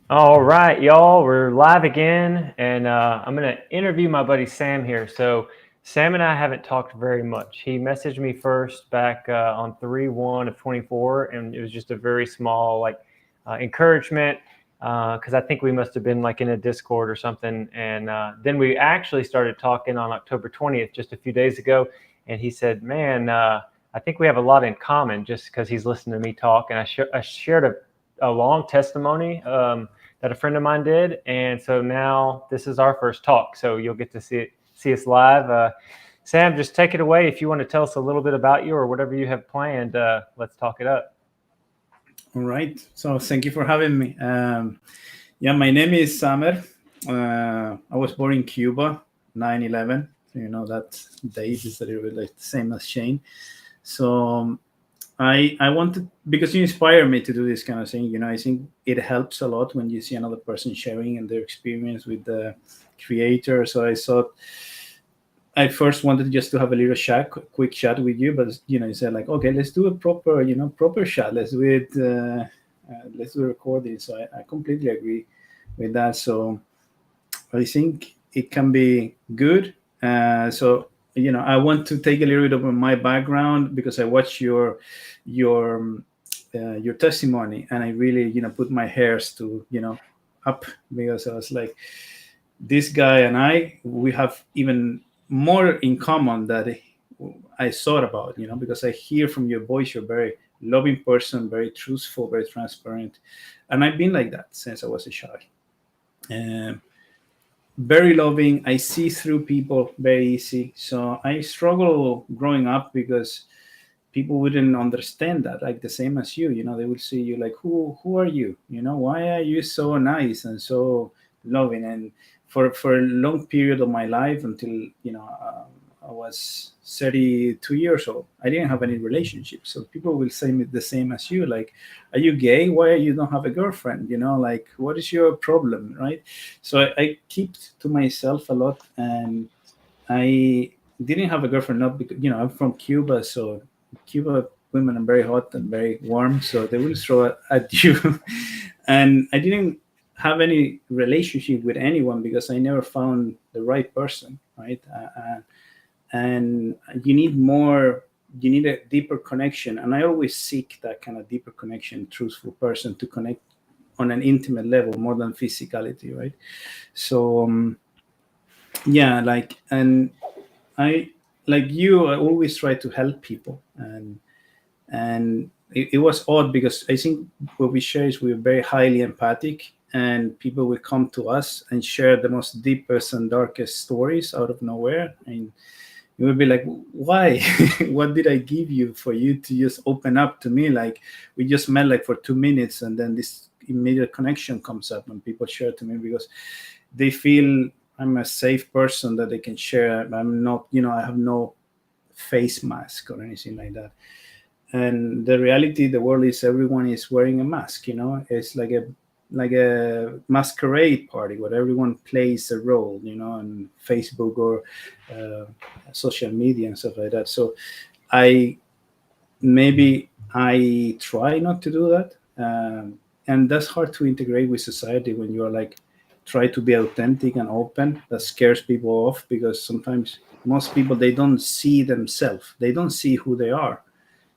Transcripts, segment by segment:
All right, y'all, we're live again, and I'm going to interview my buddy Sam here. So, Sam and I haven't talked very much. He messaged me first back on 3/1 of 24, and it was just a very small, encouragement because I think we must have been like in a Discord or something. And then we actually started talking on October 20th, just a few days ago, and he said, "Man, I think we have a lot in common just because he's listened to me talk." And I shared a long testimony. That a friend of mine did, and so now this is our first talk. So you'll get to see us live. Sam, just take it away if you want to tell us a little bit about you or whatever you have planned. Let's talk it up. All right. So thank you for having me. Yeah, my name is Samer. I was born in Cuba, 9/11. You know, that date is a little bit like the same as Shane. So I wanted, because you inspire me to do this kind of thing. You know, I think it helps a lot when you see another person sharing and their experience with the creator. So I thought I first wanted just to have a little chat, quick chat with you, but you said like, okay, let's do a proper, proper chat. Let's do it. Let's do a recording. So I completely agree with that. So I think it can be good. I want to take a little bit of my background because I watched your your testimony, and I really put my hairs to up, because I was like, this guy and we have even more in common that I thought about, because I hear from your voice you're a very loving person, very truthful, very transparent, and I've been like that since I was a child. Um, Very loving. I see through people very easy. So I struggle growing up because people wouldn't understand that, like the same as you. They would see you like, who are you? Why are you so nice and so loving? And for a long period of my life, until I was 32 years old, I didn't have any relationship. So people will say me the same as you, like, are you gay? Why you don't have a girlfriend? Like, what is your problem, right? So I keep to myself a lot, and I didn't have a girlfriend, not because I'm from Cuba, so Cuba women are very hot and very warm, so they will throw at you. And I didn't have any relationship with anyone because I never found the right person, right? And you need more. You need a deeper connection, and I always seek that kind of deeper connection, truthful person to connect on an intimate level more than physicality, right? So yeah, and I, like you, I always try to help people, and it was odd because I think what we share is we're very highly empathic, and people will come to us and share the most deepest and darkest stories out of nowhere, and you would be like, why? What did I give you for you to just open up to me? Like, we just met like for 2 minutes, and then this immediate connection comes up when people share to me, because they feel I'm a safe person that they can share. I'm not, I have no face mask or anything like that. And the reality, the world is everyone is wearing a mask. It's like a masquerade party where everyone plays a role. On Facebook or uh, social media and stuff like that. So I maybe I try not to do that, and that's hard to integrate with society when you are like try to be authentic and open. That scares people off because sometimes most people, they don't see themselves, they don't see who they are,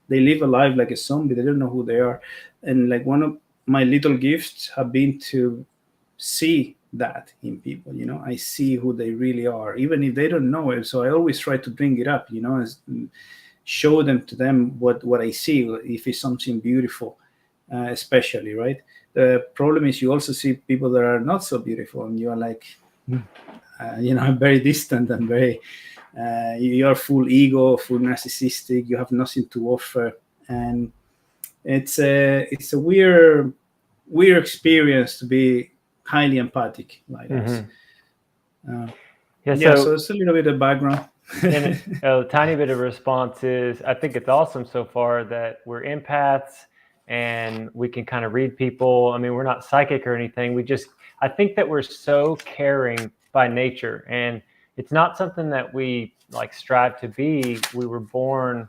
they live a life like a zombie, they don't know who they are. And like one of my little gifts have been to see that in people. I see who they really are even if they don't know it, so I always try to bring it up, show them to them what I see, if it's something beautiful, especially, right? The problem is you also see people that are not so beautiful, and you are like, very distant and very, you are full ego, full narcissistic, you have nothing to offer. And it's a weird experience to be highly empathic like us. Mm-hmm. uh, Yeah. yeah, so So, it's a little bit of background. and a tiny bit of response is I think it's awesome so far that we're empaths and we can kind of read people. I mean, we're not psychic or anything. I think that we're so caring by nature, and it's not something that we like strive to be. We were born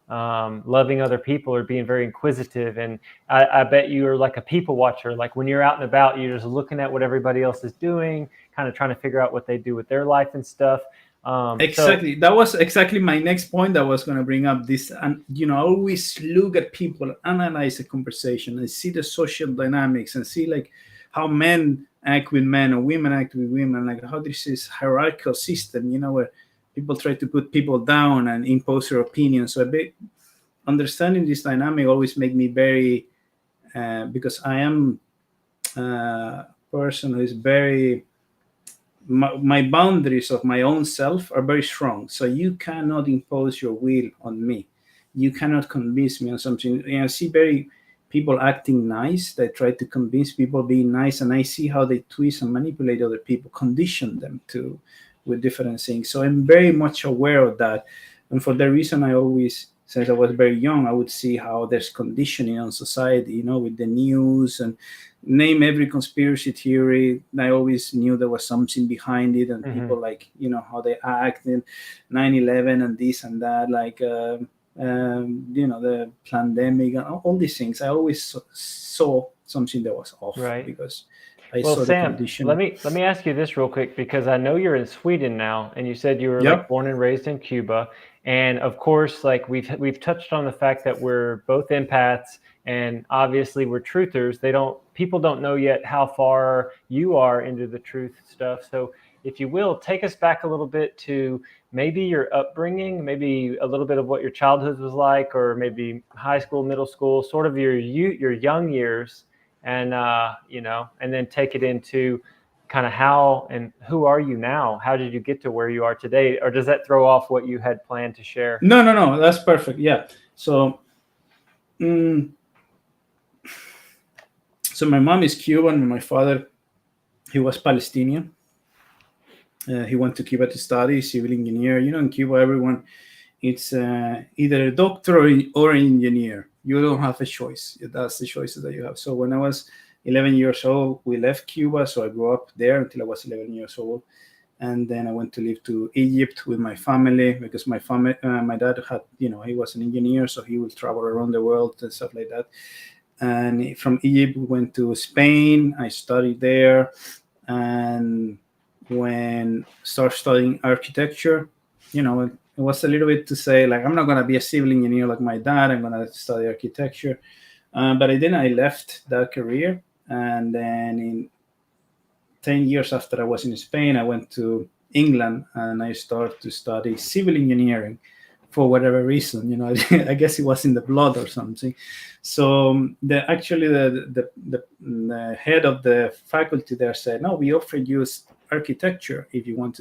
loving other people or being very inquisitive. And I bet you are like a people watcher. Like when you're out and about, you're just looking at what everybody else is doing, kind of trying to figure out what they do with their life and stuff. So Exactly. That was exactly my next point that I was going to bring up. This, and I always look at people, analyze the conversation, and see the social dynamics, and see like how men act with men or women act with women, like how this is hierarchical system, where people try to put people down and impose their opinions. So a bit understanding this dynamic always make me very, because I am a person who is very, my boundaries of my own self are very strong. So you cannot impose your will on me. You cannot convince me on something. I see very people acting nice. They try to convince people being nice, and I see how they twist and manipulate other people, condition them to with different things. So I'm very much aware of that, and for that reason, I always, since I was very young, I would see how there's conditioning on society, with the news and name every conspiracy theory. I always knew there was something behind it, and people like how they act in 9/11 and this and that, like the pandemic and all these things. I always saw something that was off, right. because I Well, saw the Sam, condition. let me ask you this real quick, because I know you're in Sweden now, and you said you were like Yep. born and raised in Cuba, and of course, like we've touched on the fact that we're both empaths, and obviously we're truthers. People don't know yet how far you are into the truth stuff. So, if you will, take us back a little bit to maybe your upbringing, maybe a little bit of what your childhood was like, or maybe high school, middle school, sort of your young years, and and then take it into kind of how and who are you now? How did you get to where you are today? Or does that throw off what you had planned to share? No, that's perfect. Yeah. So, so my mom is Cuban, and my father, he was Palestinian. He went to Cuba to study civil engineer. In Cuba, everyone, it's either a doctor or an engineer. You don't have a choice. That's the choices that you have. So when I was 11 years old, we left Cuba. So I grew up there until I was 11 years old. And then I went to live to Egypt with my family, because my dad had, he was an engineer, so he would travel around the world and stuff like that. And from Egypt, we went to Spain. I studied there. And when started studying architecture, it was a little bit to say, like, I'm not going to be a civil engineer like my dad. I'm going to study architecture. But then I left that career. And then in 10 years after I was in Spain, I went to England and I started to study civil engineering for whatever reason. I guess it was in the blood or something. So the head of the faculty there said, no, we offer you architecture if you want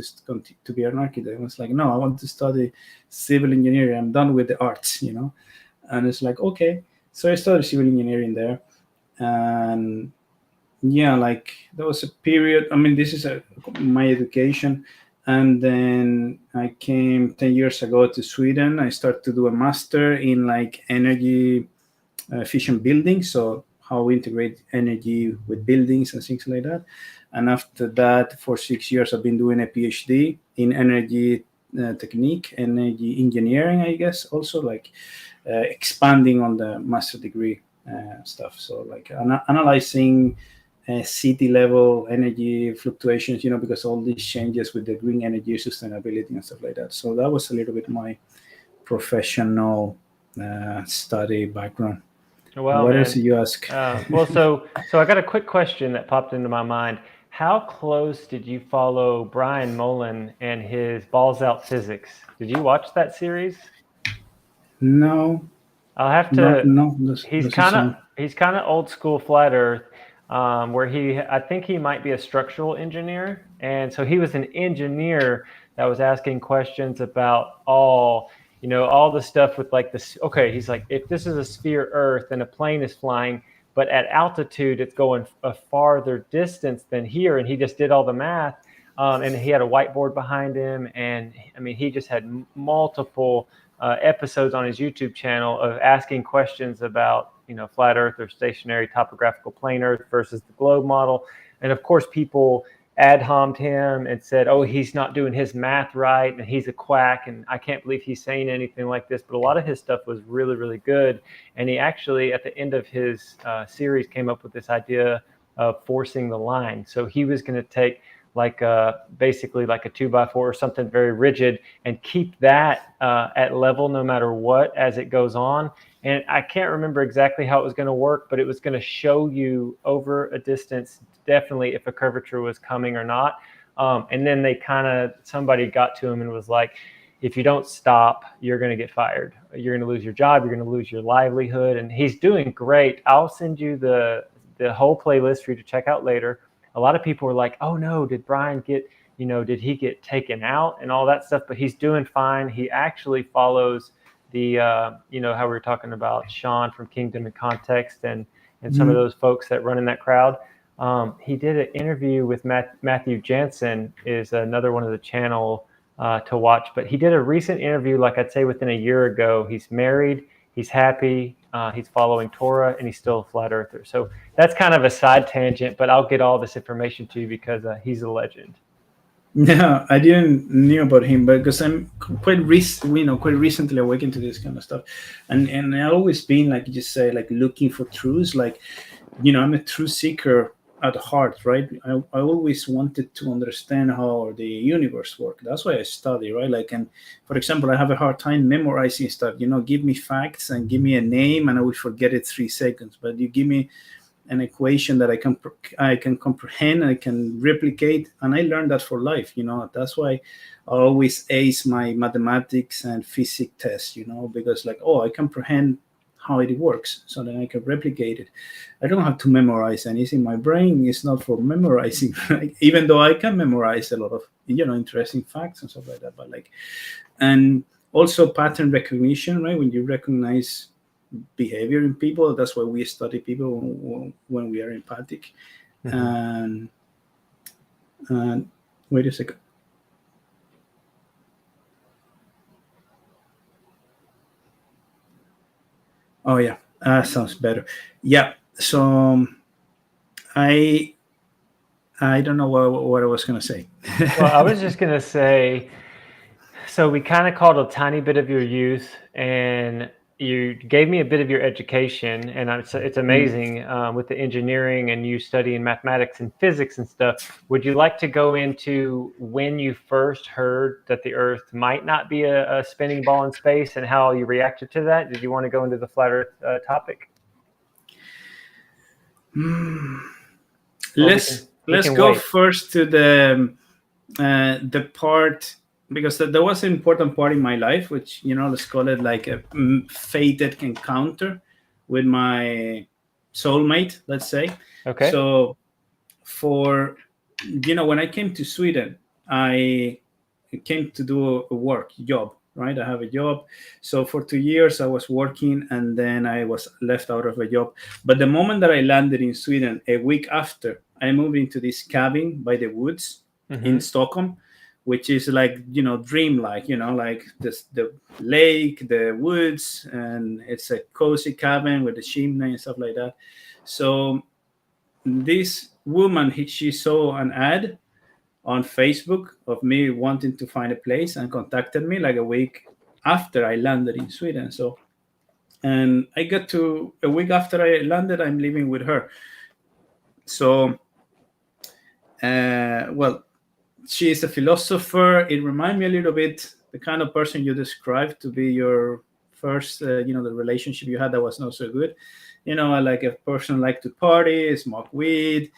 to be an architect. I was like, no, I want to study civil engineering. I'm done with the arts, And it's like, okay. So I studied civil engineering there. And yeah, like there was a period. I mean, this is my education. And then I came 10 years ago to Sweden. I started to do a master in like energy efficient buildings. So how we integrate energy with buildings and things like that. And after that, for 6 years, I've been doing a PhD in energy technique, energy engineering, I guess, also like expanding on the master degree stuff. So like analyzing city level energy fluctuations, because all these changes with the green energy sustainability and stuff like that. So that was a little bit my professional study background. Well, What man. else did you ask? So I got a quick question that popped into my mind. How close did you follow Brian Mullen and his Balls Out Physics? Did you watch that series? No. I'll have to. No. He's kind of old school flat Earth, where I think he might be a structural engineer, and so he was an engineer that was asking questions about all the stuff with like this. Okay, he's like, if this is a sphere Earth and a plane is flying, but at altitude it's going a farther distance than here, and he just did all the math, and he had a whiteboard behind him, and I mean he just had multiple episodes on his YouTube channel of asking questions about flat Earth or stationary topographical plane Earth versus the globe model, and of course people ad homed him and said, "Oh, he's not doing his math right, and he's a quack, and I can't believe he's saying anything like this." But a lot of his stuff was really, really good. And he actually, at the end of his series, came up with this idea of forcing the line. So he was going to take like basically like a 2x4 or something very rigid and keep that at level no matter what as it goes on. And I can't remember exactly how it was going to work, but it was going to show you over a distance definitely if a curvature was coming or not. And then they somebody got to him and was like, if you don't stop, you're going to get fired. You're going to lose your job. You're going to lose your livelihood. And he's doing great. I'll send you the whole playlist for you to check out later. A lot of people were like, oh no, did Brian get, did he get taken out and all that stuff? But he's doing fine. He actually follows the, how we were talking about Sean from Kingdom and Context and some of those folks that run in that crowd. He did an interview with Matthew Jansen, is another one of the channel to watch. But he did a recent interview, like I'd say within a year ago. He's married, he's happy, he's following Torah, and he's still a flat earther. So that's kind of a side tangent, but I'll get all this information to you because he's a legend. Yeah, I didn't knew about him, but because I'm quite recently awakened to this kind of stuff, and I've always been, like you just say, like looking for truths. Like, I'm a truth seeker at heart, right? I always wanted to understand how the universe works. That's why I study, right? Like, and for example, I have a hard time memorizing stuff. Give me facts and give me a name, and I will forget it 3 seconds. But you give me an equation that I can comprehend, I can replicate, and I learned that for life. That's why I always ace my mathematics and physics tests. Because like, I comprehend how it works, so then I can replicate it. I don't have to memorize anything. My brain is not for memorizing, right? Even though I can memorize a lot of interesting facts and stuff like that. But like, and also pattern recognition, right? When you recognize behavior in people, that's why we study people when we are empathic. And wait a second. Oh yeah, sounds better. Yeah. So I don't know what I was gonna say. Well, I was just gonna say, so we kind of called a tiny bit of your youth, and you gave me a bit of your education, and it's amazing with the engineering and you studying mathematics and physics and stuff. Would you like to go into when you first heard that the Earth might not be a spinning ball in space and how you reacted to that? Did you want to go into the flat Earth topic? Let's go first to the part, because there was an important part in my life, which let's call it like a fated encounter with my soulmate, let's say. Okay. So for when I came to Sweden, I came to do a job, right? I have a job. So for 2 years I was working, and then I was left out of a job. But the moment that I landed in Sweden, a week after, I moved into this cabin by the woods in Stockholm, which is like dreamlike, like the lake, the woods, and it's a cozy cabin with a chimney and stuff like that. So this woman, she saw an ad on Facebook of me wanting to find a place, and contacted me like a week after I landed in Sweden. So, and I got to a week after I landed, I'm living with her. So, well, she is a philosopher. It reminds me a little bit the kind of person you described to be your first, the relationship you had that was not so good. Like a person like to party, smoke weed,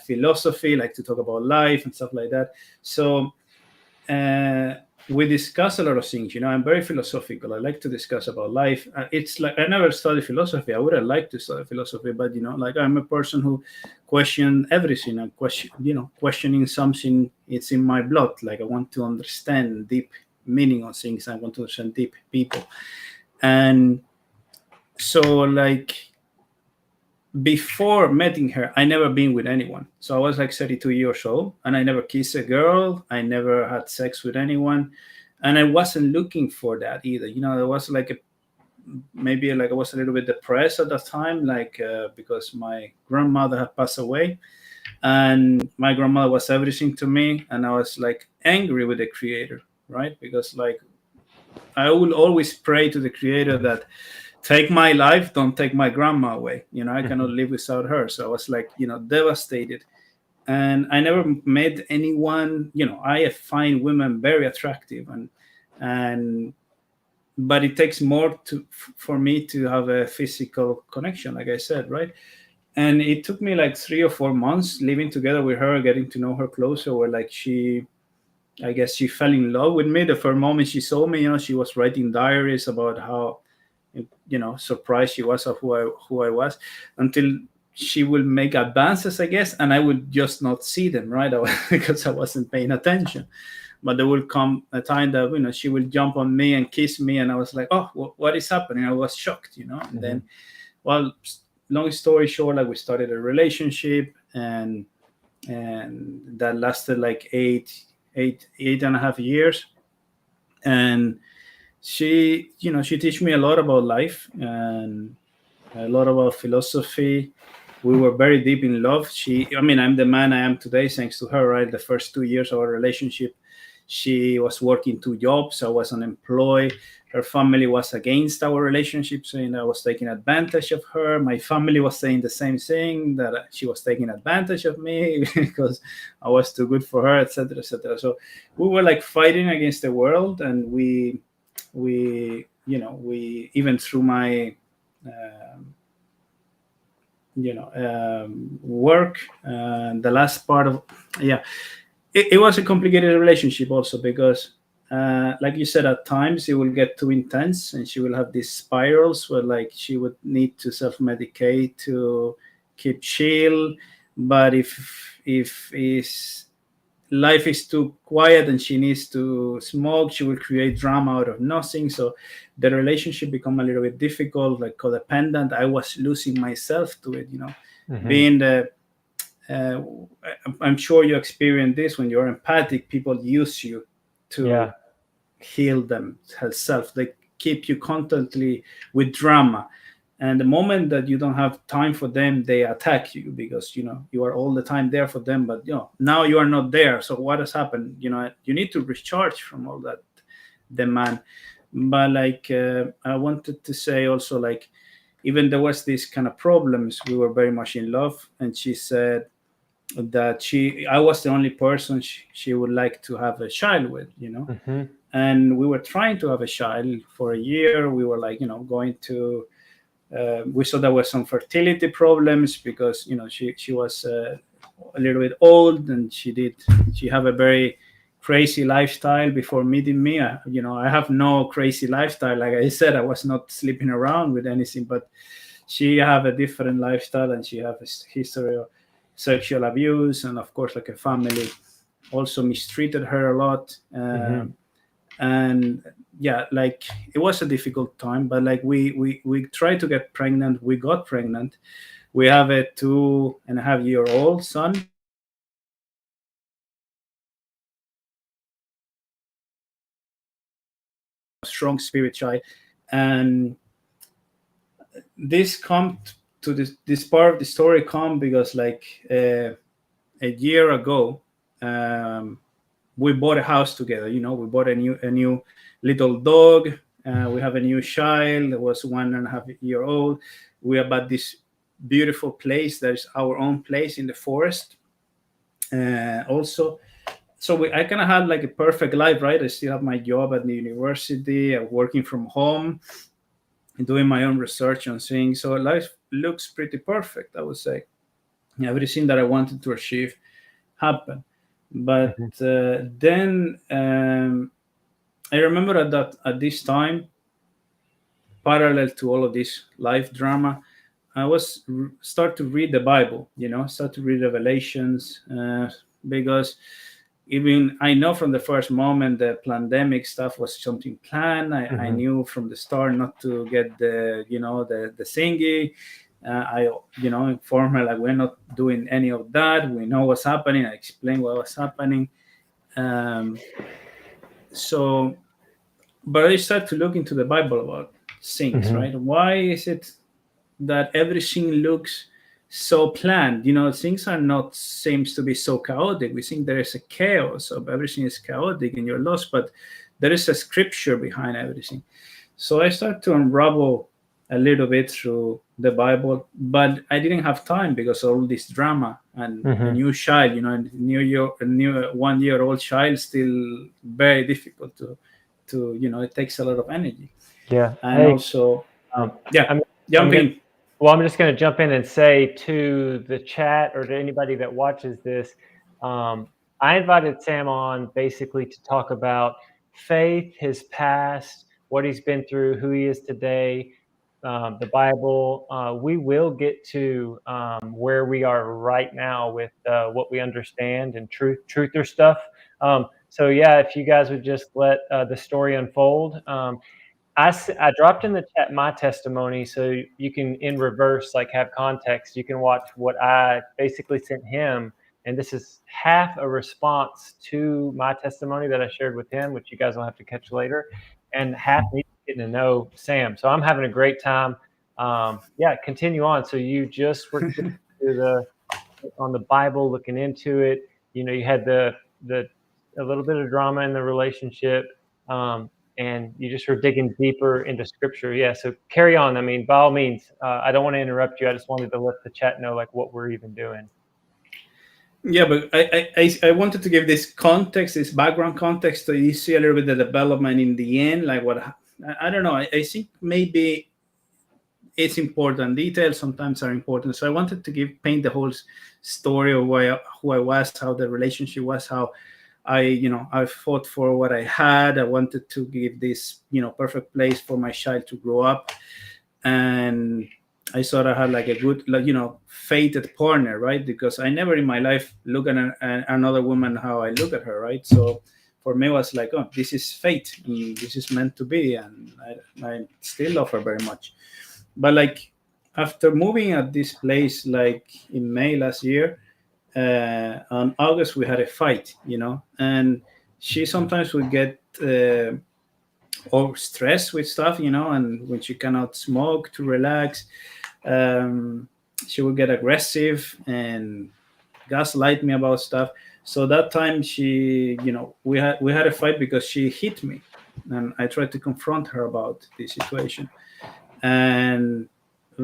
philosophy, like to talk about life and stuff like that. So we discuss a lot of things. I'm very philosophical. I like to discuss about life. It's like I never studied philosophy. I would have liked to study philosophy, but like I'm a person who question everything. And questioning something. It's in my blood. Like I want to understand deep meaning of things. I want to understand deep people, and so like before meeting her, I never been with anyone. So I was like 32 years old, and I never kissed a girl. I never had sex with anyone, and I wasn't looking for that either. There was like maybe like I was a little bit depressed at that time, like because my grandmother had passed away, and my grandmother was everything to me, and I was like angry with the creator, right? Because like I will always pray to the creator that take my life, don't take my grandma away. I cannot Mhm. live without her. So I was like, devastated. And I never met anyone. I find women very attractive, and but it takes more for me to have a physical connection, like I said, right? And it took me like 3 or 4 months living together with her, getting to know her closer, where like I guess she fell in love with me the first moment she saw me. She was writing diaries about how surprised she was of who I was, until she will make advances, I guess, and I would just not see them, right? Because I wasn't paying attention. But there will come a time that she will jump on me and kiss me, and I was like, oh, what is happening? I was shocked. And then, Mhm. well, long story short, like we started a relationship, and that lasted like eight and a half years. And she teach me a lot about life and a lot about philosophy. We were very deep in love. I'm the man I am today thanks to her, right? The first 2 years of our relationship, she was working 2 jobs. I was unemployed. Her family was against our relationship, saying I was taking advantage of her. My family was saying the same thing, that she was taking advantage of me because I was too good for her, etc., etc. So we were like fighting against the world, and we even through my um, work, the last part of, yeah, it was a complicated relationship also, because like you said, at times it will get too intense, and she will have these spirals where like she would need to self-medicate to keep chill. But if is life is too quiet and she needs to smoke, she will create drama out of nothing. So the relationship become a little bit difficult, like codependent. I was losing myself to it, Mhm. being the uh, I'm sure you experience this. When you're empathic, people use you to Yeah. heal themselves. They keep you constantly with drama, and the moment that you don't have time for them, they attack you, because you are all the time there for them. But now you are not there. So what has happened? You need to recharge from all that demand. But like, I wanted to say also, like, even there was this kind of problems, we were very much in love, and she said that I was the only person she would like to have a child with. Mhm. And we were trying to have a child for a year. We were like, going to we saw there were some fertility problems, because she was a little bit old, and she have a very crazy lifestyle before meeting me. I have no crazy lifestyle. Like I said, I was not sleeping around with anything, but she have a different lifestyle, and she have a history of sexual abuse, and of course, like, a family also mistreated her a lot. Mhm. And yeah, like, it was a difficult time, but like, we tried to get pregnant. We got pregnant. We have a 2.5-year-old son, strong spirit child. And this come to this part of the story come because, like, a year ago, um, we bought a house together. We bought a new little dog. We have a new child that was 1.5 year old. We are about this beautiful place. There's our own place in the forest. Also, so I kind of had like a perfect life, right? I still have my job at the university. I'm working from home, doing my own research on things. So life looks pretty perfect, I would say. Everything that I wanted to achieve happened. But Mhm. then, I remember at this time, parallel to all of this life drama, I was start to read the Bible. Start to read Revelations, because even I know from the first moment the pandemic stuff was something planned. I Mhm. knew from the start not to get the thingy. I informed her, like, we're not doing any of that. We know what's happening. I explained what was happening. Um, so but I start to look into the Bible about things, Mhm. right? Why is it that everything looks so planned. Things are not seems to be so chaotic. We think there is a chaos of everything is chaotic and you're lost, but there is a scripture behind everything. So I started to unravel a little bit through the Bible, but I didn't have time because of all this drama and a Hmm. new child, a new 1 year old child, still very difficult to it takes a lot of energy. Yeah. And Hey, also, um, yeah, I'm I'm jump gonna in. well, I'm just gonna jump in and say to the chat or to anybody that watches this, um, I invited Sam on basically to talk about faith, his past, what he's been through, who he is today, the Bible. We will get to where we are right now with what we understand and truther stuff. So yeah, if you guys would just let the story unfold. I dropped in the chat my testimony so you can in reverse like have context. You can watch what I basically sent him, and this is half a response to my testimony that I shared with him, which you guys will have to catch later, and half me getting to know Sam. So I'm having a great time. Yeah, continue on. So you just were to the on the Bible, looking into it. You had the a little bit of drama in the relationship, and you just were digging deeper into Scripture. Yeah. So carry on. I mean, by all means, I don't want to interrupt you. I just wanted to let the chat know like what we're even doing. Yeah, but I wanted to give this context, this background context, so you see a little bit the development in the end, like what I don't know. I think maybe it's important. Details sometimes are important. So I wanted to paint the whole story of who I was, how the relationship was, how I fought for what I had. I wanted to give this perfect place for my child to grow up, and I sort of had like a good, like, fated partner, right? Because I never in my life look at another woman how I look at her, right? So for me, it was like, oh, this is fate, and this is meant to be, and I still love her very much. But like after moving at this place, like in May last year, on August we had a fight, and she sometimes would get or stressed with stuff, and when she cannot smoke to relax, um, she would get aggressive and gaslight me about stuff. So that time we had a fight because she hit me, and I tried to confront her about the situation. And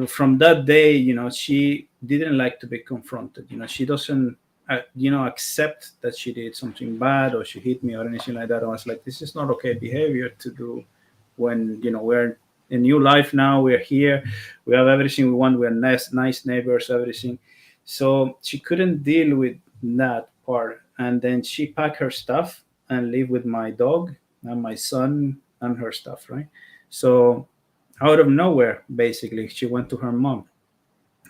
from that day, she didn't like to be confronted. She doesn't accept that she did something bad or she hit me or anything like that. I was like, this is not okay behavior to do when we're in new life now. We're here, we have everything we want, we're nice neighbors, everything. So she couldn't deal with that part, and then she packed her stuff and live with my dog and my son and her stuff, right? So out of nowhere, basically, she went to her mom.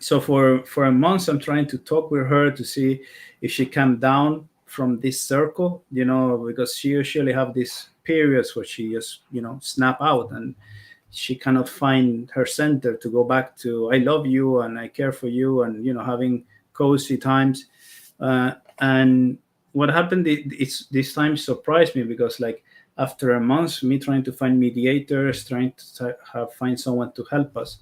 So for a month, I'm trying to talk with her to see if she calmed down from this circle, because she usually have these periods where she just snap out, and she cannot find her center to go back to I love you and I care for you, and having cozy times. And what happened, it's this time surprised me, because like after a month me trying to find mediators, trying to find someone to help us,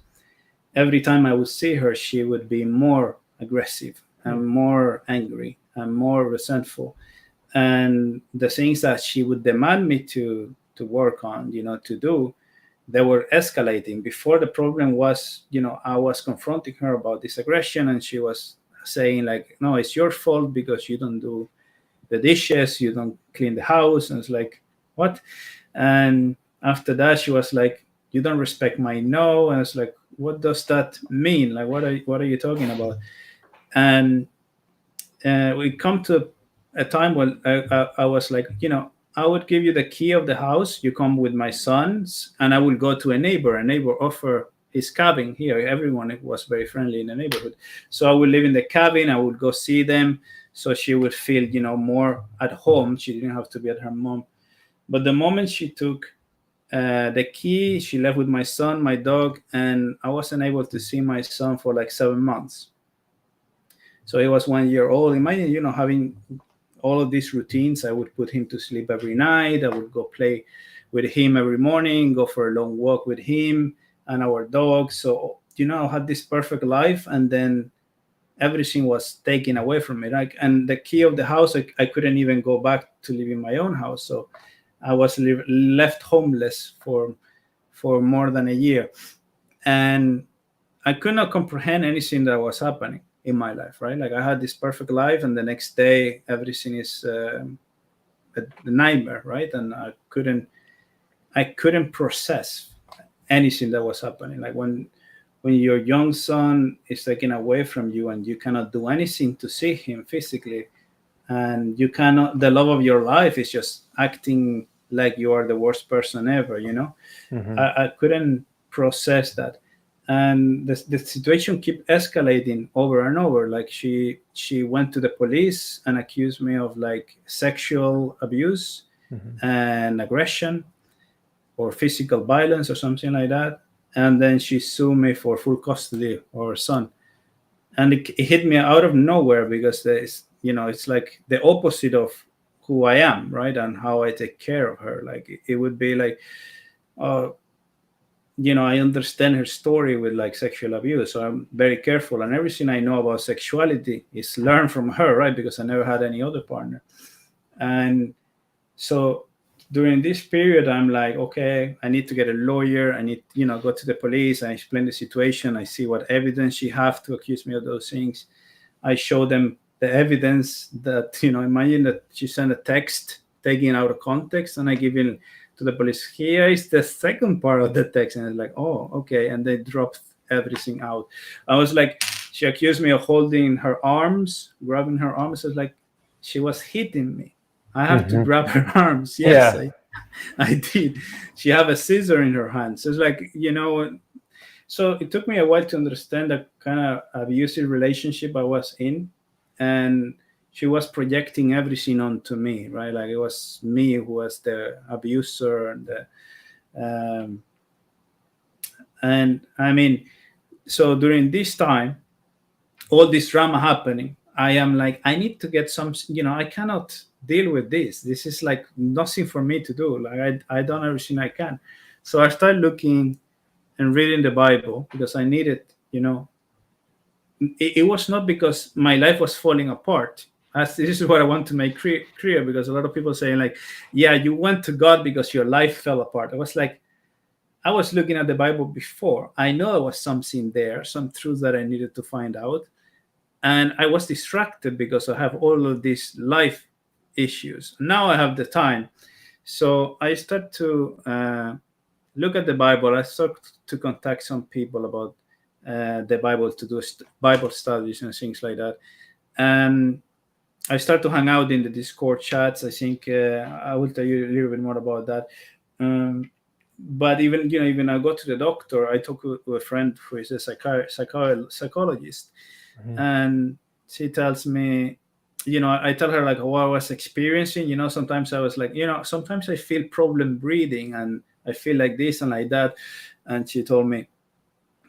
every time I would see her, she would be more aggressive and more angry and more resentful. And the things that she would demand me to work on, to do, they were escalating. Before, the problem was, I was confronting her about this aggression, and she was saying like, no, it's your fault because you don't do the dishes, you don't clean the house. And it's like, what? And after that, she was like, you don't respect my no. And it's like, what does that mean? Like, what are you talking about? And we come to a time when I was like, I would give you the key of the house. You come with my sons, and I will go to a neighbor. A neighbor offer his cabin here. Everyone was very friendly in the neighborhood. So I would live in the cabin. I would go see them, so she would feel, more at home. She didn't have to be at her mom. But the moment she took the key, she left with my son, my dog, and I wasn't able to see my son for like 7 months. So he was 1 year old. Imagine, having all of these routines. I would put him to sleep every night. I would go play with him every morning, go for a long walk with him and our dog. So, I had this perfect life. And then everything was taken away from me. Like, and the key of the house, I couldn't even go back to live in my own house. So I was left homeless for more than a year, and I could not comprehend anything that was happening in my life. Right, like I had this perfect life, and the next day everything is a nightmare. Right, and I couldn't process anything that was happening. Like when your young son is taken away from you and you cannot do anything to see him physically, and you cannot, the love of your life is just acting like you are the worst person ever, Mm-hmm. I couldn't process that. And the situation kept escalating over and over. Like she went to the police and accused me of like sexual abuse Mm-hmm. and aggression or physical violence or something like that. And then she sued me for full custody of her son. And it hit me out of nowhere because it's like the opposite of who I am, right? And how I take care of her. Like it would be like, uh, I understand her story with like sexual abuse, so I'm very careful. And everything I know about sexuality is learned from her, right? Because I never had any other partner. And so during this period, I'm like, okay, I need to get a lawyer. I need, go to the police. I explain the situation. I see what evidence she have to accuse me of those things. I show them the evidence that, imagine that she sent a text taken out of context, and I give it to the police. Here is the second part of the text. And it's like, oh, okay. And they dropped everything out. I was like, she accused me of holding her arms, grabbing her arms. It's like she was hitting me. I have to Mm-hmm. grab her arms. Yes, Yeah. I did. She have a scissor in her hand. So it's like, so it took me a while to understand the kind of abusive relationship I was in. And she was projecting everything onto me, right? Like it was me who was the abuser. And I mean, so during this time, all this drama happening, I am like, I need to get some, I cannot deal with this. This is like nothing for me to do. Like I done everything I can. So I started looking and reading the Bible because I needed, it was not because my life was falling apart. As this is what I want to make clear, because a lot of people saying like, yeah, you went to God because your life fell apart. I was like, I was looking at the Bible before. I know there was something there, some truth that I needed to find out. And I was distracted because I have all of these life issues. Now I have the time. So I start to look at the Bible. I start to contact some people about the Bible to do Bible studies and things like that. And I start to hang out in the Discord chats. I think I will tell you a little bit more about that. But even I go to the doctor. I talk to a friend who is a psychologist, Mm-hmm. and she tells me, I tell her like what I was experiencing. Sometimes I was like, sometimes I feel problem breathing, and I feel like this and like that. And she told me,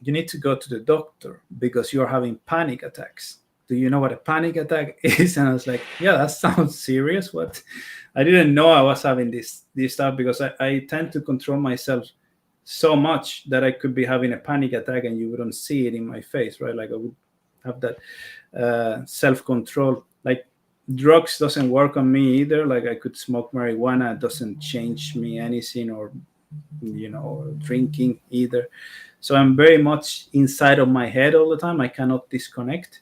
you need to go to the doctor because you're having panic attacks. Do you know what a panic attack is? And I was like, yeah, that sounds serious. What? I didn't know I was having this stuff because I tend to control myself so much that I could be having a panic attack and you wouldn't see it in my face, right? Like I would have that self-control. Like drugs doesn't work on me either. Like I could smoke marijuana, it doesn't change me anything, or drinking either. So I'm very much inside of my head all the time. I cannot disconnect.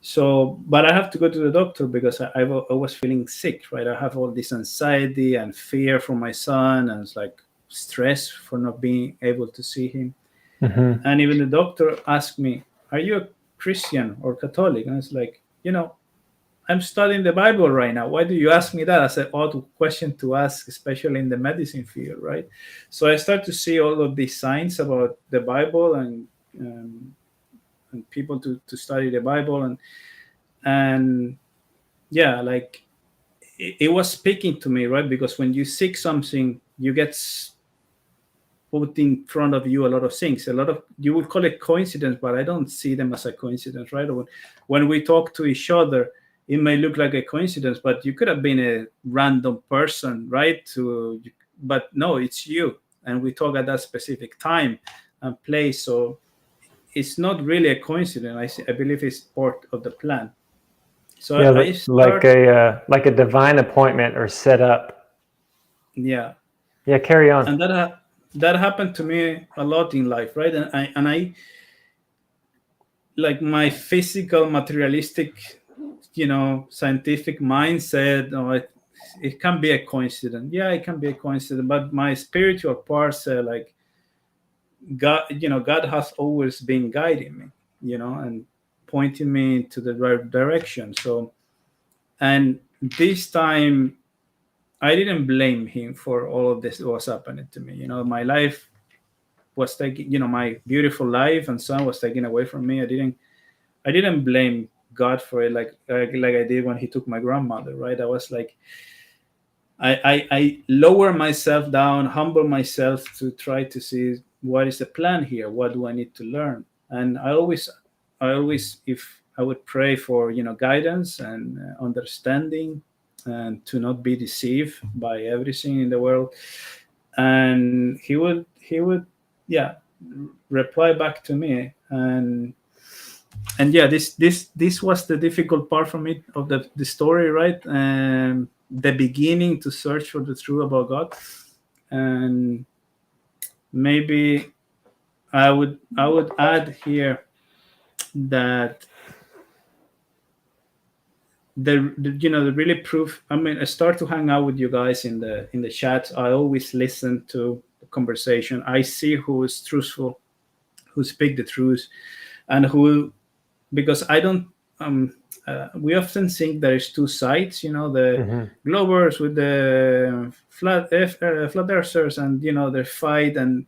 So, but I have to go to the doctor because I was feeling sick, right? I have all this anxiety and fear for my son, and it's like stress for not being able to see him. Mm-hmm. And even the doctor asked me, are you a Christian or Catholic? And it's like, I'm studying the Bible right now. Why do you ask me that? That's an odd question to ask, especially in the medicine field, right? So I start to see all of these signs about the Bible, and people to study the Bible, and yeah, like it was speaking to me, right? Because when you seek something, you get put in front of you a lot of things. A lot of, you would call it coincidence, but I don't see them as a coincidence, right? When we talk to each other, it may look like a coincidence, but you could have been a random person, right? But no, it's you, and we talk at that specific time and place. So it's not really a coincidence. I believe it's part of the plan. So Yeah, I start, like a divine appointment or set up. yeah, Yeah, carry on. and that happened to me a lot in life, right? And I like my physical, materialistic, scientific mind said, "Oh, it can be a coincidence." Yeah, it can be a coincidence, but my spiritual part said, like, God has always been guiding me, and pointing me to the right direction. So, and this time, I didn't blame him for all of this that was happening to me. My life was taken, my beautiful life and son was taken away from me. I didn't blame God for it, like I did when he took my grandmother, right? I was like, I lower myself down, humble myself to try to see what is the plan here. What do I need to learn? And I always, if I would pray for guidance and understanding, and to not be deceived by everything in the world. And he would, yeah, reply back to me. And yeah, this was the difficult part for me of the story, right? The beginning to search for the truth about God. And maybe I would add here that the really proof. I mean, I start to hang out with you guys in the chat. I always listen to the conversation. I see who is truthful, who speak the truth, and who, because I don't. We often think there is two sides, the Globers with the flat earthers, and their fight. And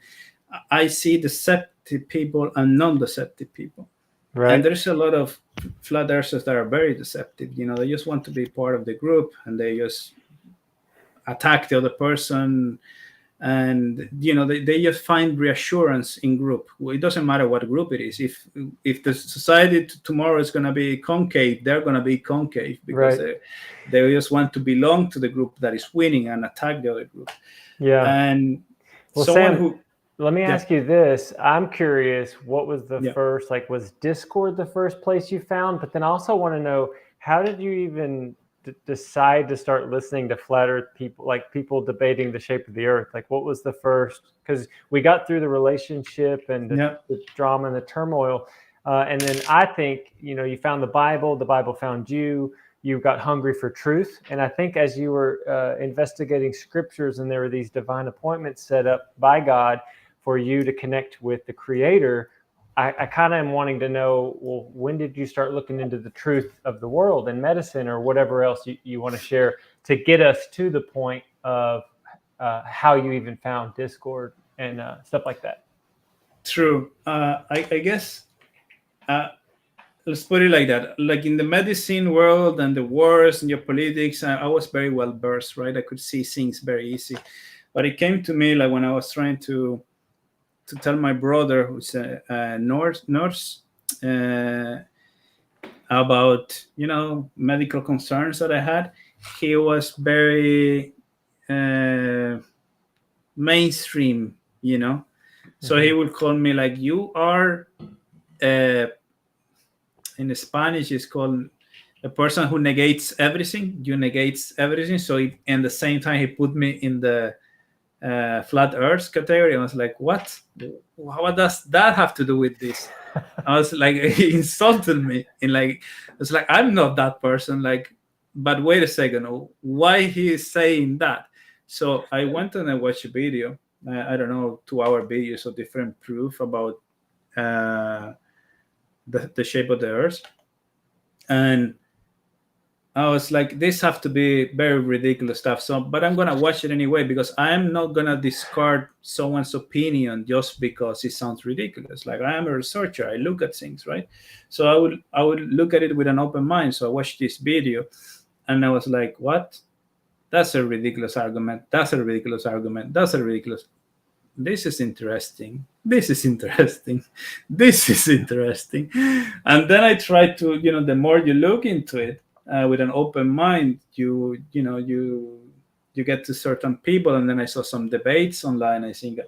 I see deceptive people and non-deceptive people. And Right. there's a lot of flat earthers that are very deceptive. They just want to be part of the group, and they just attack the other person. And they just find reassurance in group. Well, it doesn't matter what group it is. If the society tomorrow is going to be concave, they're going to be concave, because Right. they just want to belong to the group that is winning and attack the other group. Yeah. And Well, someone Sam, who let me yeah ask you this. I'm curious, what was the yeah first, like, was Discord the first place you found? But then I also want to know, how did you even decide to start listening to flat earth people, like people debating the shape of the earth? Like, what was the first? Because we got through the relationship and yeah the drama and the turmoil. And then I think, you found the Bible found you got hungry for truth. And I think as you were investigating scriptures and there were these divine appointments set up by God for you to connect with the Creator, I kind of am wanting to know, well, when did you start looking into the truth of the world and medicine or whatever else you want to share to get us to the point of how you even found Discord and stuff like that? true. I guess, let's put it like that. Like in the medicine world and the wars and geopolitics, I was very well versed, right? I could see things very easy. But it came to me like when I was trying to tell my brother, who's a nurse, about medical concerns that I had. He was very mainstream, so he would call me like, you are, in Spanish it's called a person who negates everything. You negates everything. So in the same time he put me in the flat earth category. I was like, what does that have to do with this? I was like, he insulted me, and like, it's like, I'm not that person, like, but wait a second, why he is saying that? So I went and I watched a video, I don't know, 2-hour videos of different proof about the shape of the earth. And I was like, this have to be very ridiculous stuff. So, but I'm gonna watch it anyway, because I'm not gonna discard someone's opinion just because it sounds ridiculous. Like, I am a researcher, I look at things, right? So I would look at it with an open mind. So I watched this video, and I was like, what? That's a ridiculous argument. That's a ridiculous argument. That's a ridiculous. This is interesting. This is interesting. This is interesting. And then I tried to, the more you look into it, with an open mind, you get to certain people. And then I saw some debates online. I think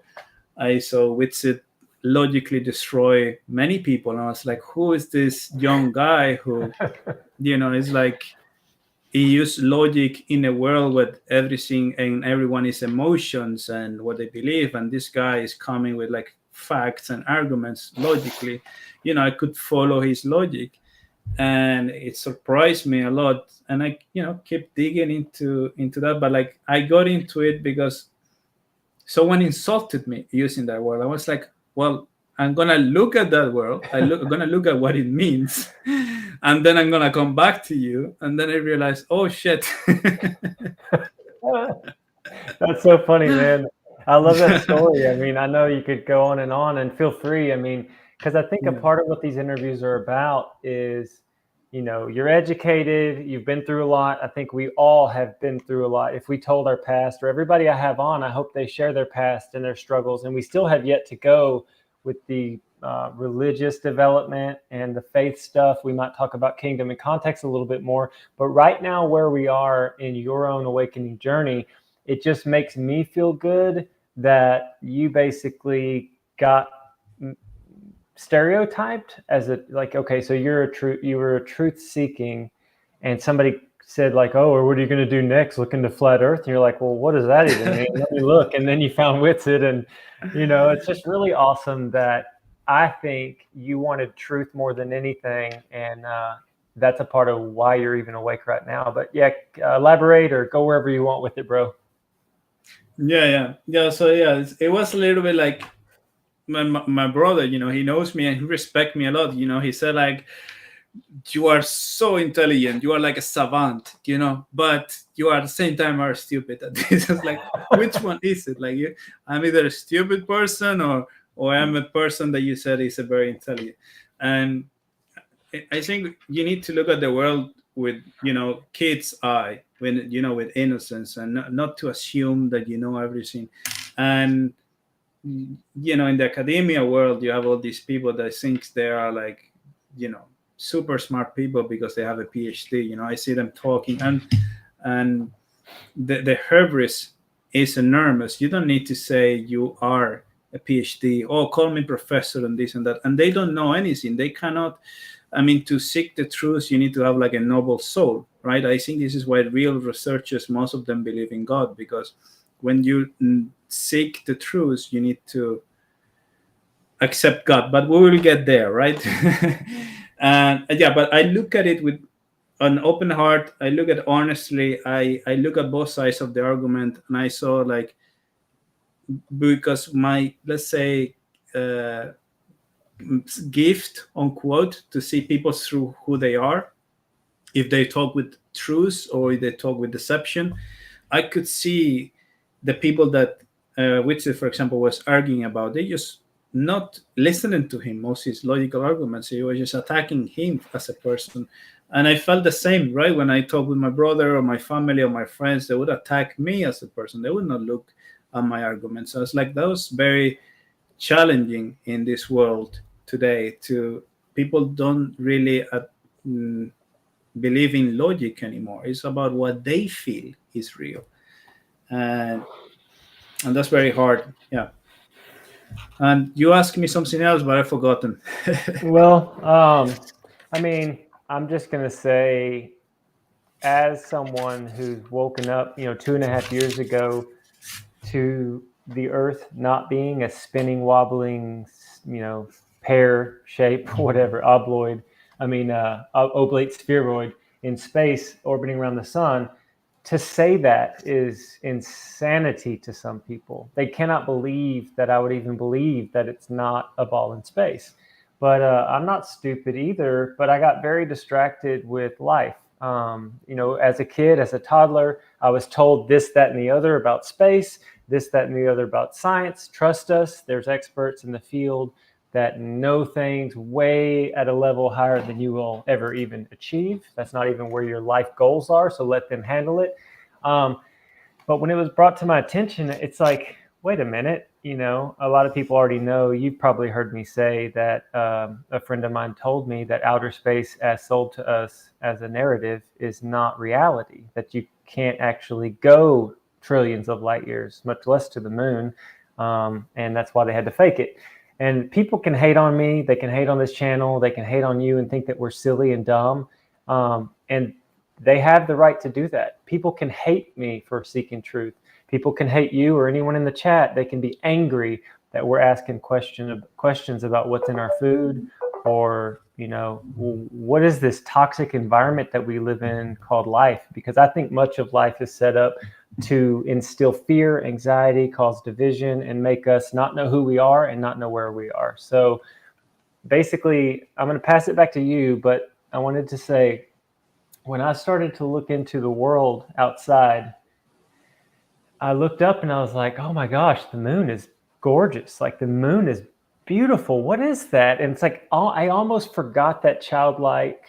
I saw Witsit logically destroy many people. And I was like, who is this young guy who, it's like he used logic in a world where everything and everyone is emotions and what they believe, and this guy is coming with like facts and arguments logically. I could follow his logic, and it surprised me a lot. And I keep digging into that, but like I got into it because someone insulted me using that word. I was like, well, I'm gonna look at that word. I'm gonna look at what it means, and then I'm gonna come back to you. And then I realized, oh shit. That's so funny, man. I love that story. I mean, I know you could go on, and feel free. I mean, because I think a Yeah. part of what these interviews are about is, you're educated, you've been through a lot. I think we all have been through a lot. If we told our past, or everybody I have on, I hope they share their past and their struggles. And we still have yet to go with the religious development and the faith stuff. We might talk about kingdom and context a little bit more. But right now, where we are in your own awakening journey, it just makes me feel good that you basically got stereotyped as okay, so you were a truth seeking, and somebody said like, oh, or what are you going to do next? Look into flat earth? And you're like, well, what does that even mean? Let me look. And then you found Witsit, and it's just really awesome that I think you wanted truth more than anything, and that's a part of why you're even awake right now. But yeah, elaborate or go wherever you want with it, bro. Yeah. So yeah, it was a little bit like my brother. He knows me and he respects me a lot. He said like, you are so intelligent, you are like a savant, but you are at the same time are stupid. And it's just like, which one is it? Like, I'm either a stupid person or I'm a person that you said is a very intelligent. And I think you need to look at the world with kids eye, when with innocence, and not to assume that you know everything. And in the academia world, you have all these people that think they are like super smart people because they have a PhD. I see them talking, and the hubris is enormous. You don't need to say you are a PhD. Oh, call me professor and this and that. And they don't know anything. They cannot. I mean, to seek the truth, you need to have like a noble soul, right? I think this is why real researchers, most of them believe in God, because when you seek the truth, you need to accept God. But we will get there, right? And yeah, but I look at it with an open heart. I look at honestly. I look at both sides of the argument, and I saw like, because my, let's say, gift unquote to see people through who they are, if they talk with truth or if they talk with deception. I could see the people that which, for example, was arguing about, they just not listening to him, most his logical arguments. He was just attacking him as a person. And I felt the same, right? When I talk with my brother or my family or my friends, they would attack me as a person. They would not look at my arguments. So it's like, that was very challenging in this world today. To people don't really believe in logic anymore. It's about what they feel is real, and that's very hard. Yeah. And you asked me something else, but I've forgotten. Well, I mean, I'm just going to say, as someone who's woken up, 2.5 years ago, to the earth not being a spinning, wobbling, pear shape, whatever, obloid, oblate spheroid in space orbiting around the sun, to say that is insanity to some people. They cannot believe that I would even believe that it's not a ball in space. But I'm not stupid either, but I got very distracted with life. As a kid, as a toddler, I was told this, that, and the other about space, this, that, and the other about science. Trust us. There's experts in the field that know things way at a level higher than you will ever even achieve. That's not even where your life goals are, so let them handle it. But when it was brought to my attention, it's like, wait a minute, a lot of people already know. You've probably heard me say that a friend of mine told me that outer space, as sold to us as a narrative, is not reality, that you can't actually go trillions of light years, much less to the moon. And that's why they had to fake it. And people can hate on me, they can hate on this channel, they can hate on you and think that we're silly and dumb. And they have the right to do that. People can hate me for seeking truth. People can hate you or anyone in the chat. They can be angry that we're asking questions about what's in our food, or, you know, what is this toxic environment that we live in called life? Because I think much of life is set up to instill fear, anxiety, cause division, and make us not know who we are and not know where we are. So basically, I'm going to pass it back to you, but I wanted to say, when I started to look into the world outside, I looked up and I was like, oh my gosh, the moon is gorgeous. Like, the moon is beautiful. What is that? And it's like, I almost forgot that childlike,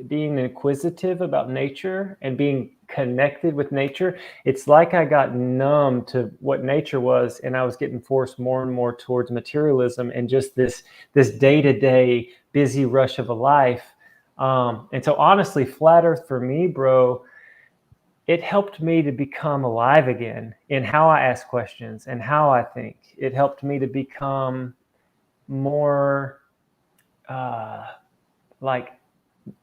being inquisitive about nature and being connected with nature. It's like I got numb to what nature was, and I was getting forced more and more towards materialism and just this day-to-day busy rush of a life. And so honestly, flat earth for me, bro, it helped me to become alive again in how I ask questions and how I think. It helped me to become more like,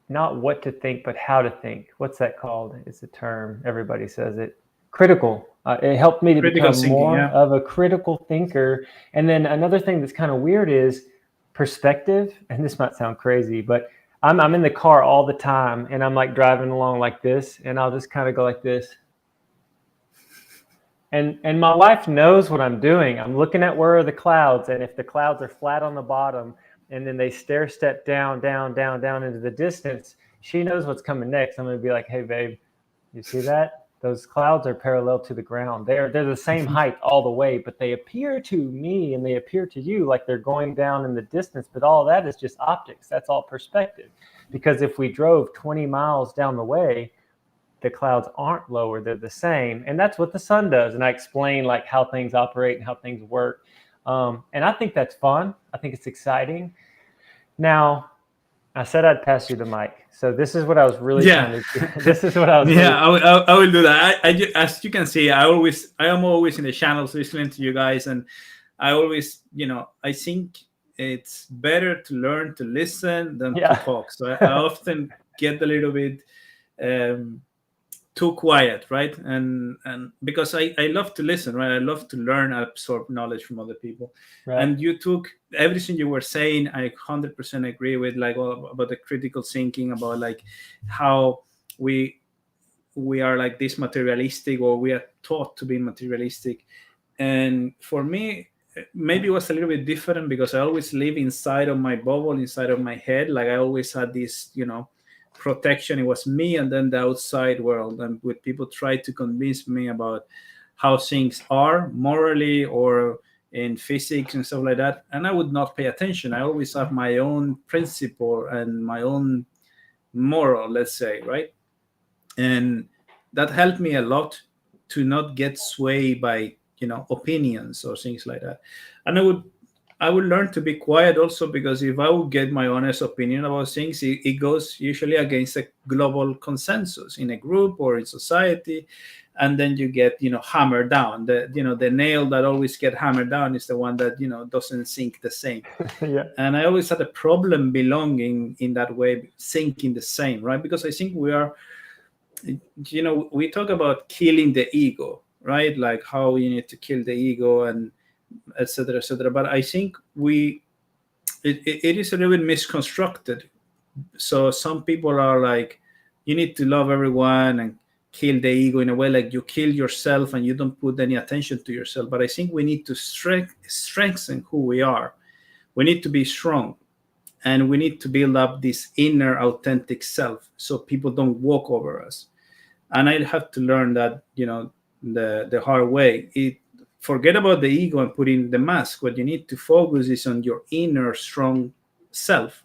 not what to think, but how to think. What's that called? It's a term. Everybody says it. Critical. It helped me to Critical become thinking, more yeah. of a critical thinker. And then another thing that's kind of weird is perspective. And this might sound crazy, but I'm in the car all the time, and I'm like driving along like this, and I'll just kind of go like this. And my wife knows what I'm doing. I'm looking at where are the clouds, and if the clouds are flat on the bottom, and then they stair step down into the distance, she knows what's coming next. I'm going to be like, hey, babe, you see that? Those clouds are parallel to the ground. They're the same height all the way, but they appear to me and they appear to you like they're going down in the distance. But all that is just optics. That's all perspective. Because if we drove 20 miles down the way, the clouds aren't lower, they're the same. And that's what the sun does. And I explain like how things operate and how things work. And I think that's fun. I think it's exciting. Now, I said I'd pass you the mic. So this is what I was really trying to do. This is what I was Yeah, I will do that. As you can see, I am always in the channels listening to you guys, and I always, I think it's better to learn to listen than to talk. So I often get a little bit too quiet, right? And because I love to listen, right? I love to learn, absorb knowledge from other people. Right. And you took everything you were saying, I 100% agree with, like, all about the critical thinking, about like how we are like this materialistic, or we are taught to be materialistic. And for me, maybe it was a little bit different because I always live inside of my bubble, inside of my head. Like I always had this, protection. It was me and then the outside world, and with people try to convince me about how things are morally or in physics and stuff like that, and I would not pay attention. I always have my own principle and my own moral, let's say, right? And that helped me a lot to not get swayed by opinions or things like that. And I would learn to be quiet also, because if I would get my honest opinion about things, it goes usually against a global consensus in a group or in society, and then you get hammered down. The nail that always get hammered down is the one that doesn't sink the same. Yeah. And I always had a problem belonging in that way, thinking the same, right? Because I think we are, we talk about killing the ego, right? Like how you need to kill the ego and etc., etc. But I think it is a little bit misconstructed. So some people are like, you need to love everyone and kill the ego, in a way like you kill yourself and you don't put any attention to yourself. But I think we need to strengthen who we are. We need to be strong, and we need to build up this inner authentic self so people don't walk over us. And I have to learn that the hard way. Forget about the ego and put in the mask. What you need to focus is on your inner strong self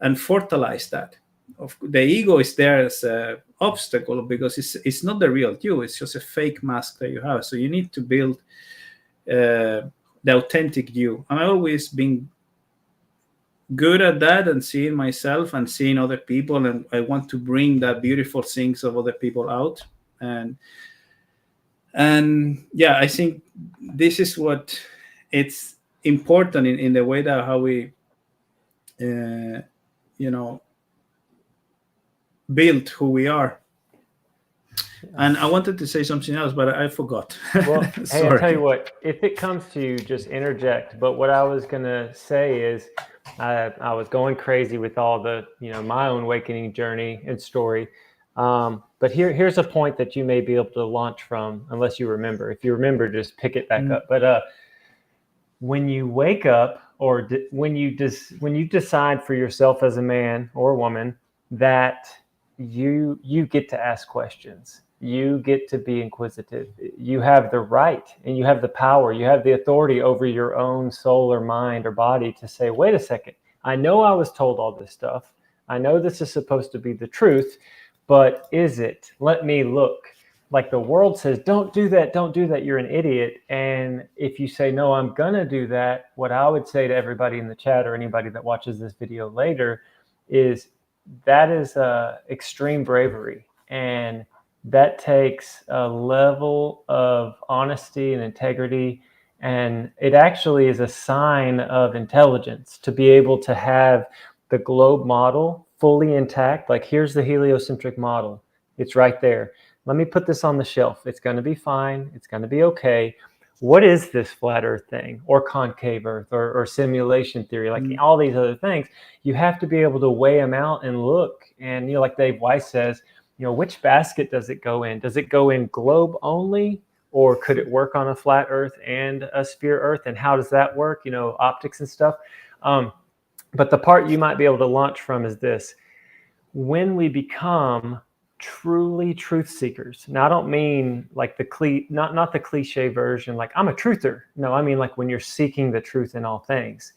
and fertilize that. The ego is there as an obstacle because it's not the real you. It's just a fake mask that you have. So you need to build the authentic you. And I've always been good at that, and seeing myself and seeing other people. And I want to bring that beautiful things of other people out. And yeah, I think this is what it's important in the way that how we, uh, you know, build who we are. And I wanted to say something else, but I forgot. Well, hey, I tell you Sorry. what, if it comes to you, just interject. But what I was going to say is I was going crazy with all the, my own awakening journey and story. But here's a point that you may be able to launch from, unless you remember. If you remember, just pick it back up. But when you wake up, or when you decide for yourself as a man or woman that you get to ask questions, you get to be inquisitive, you have the right and you have the power, you have the authority over your own soul or mind or body to say, wait a second, I know I was told all this stuff, I know this is supposed to be the truth, but is it? Let me look. Like the world says, don't do that, you're an idiot. And if you say, no, I'm gonna do that, what I would say to everybody in the chat or anybody that watches this video later is that is extreme bravery. And that takes a level of honesty and integrity. And it actually is a sign of intelligence to be able to have the globe model fully intact. Like, here's the heliocentric model. It's right there. Let me put this on the shelf. It's going to be fine. It's going to be okay. What is this flat earth thing, or concave earth, or simulation theory, like all these other things? You have to be able to weigh them out and look. And, like Dave Weiss says, which basket does it go in? Does it go in globe only, or could it work on a flat earth and a sphere earth? And how does that work? Optics and stuff. But the part you might be able to launch from is this. When we become truly truth seekers. Now, I don't mean like not the cliche version, like I'm a truther. No, I mean like when you're seeking the truth in all things.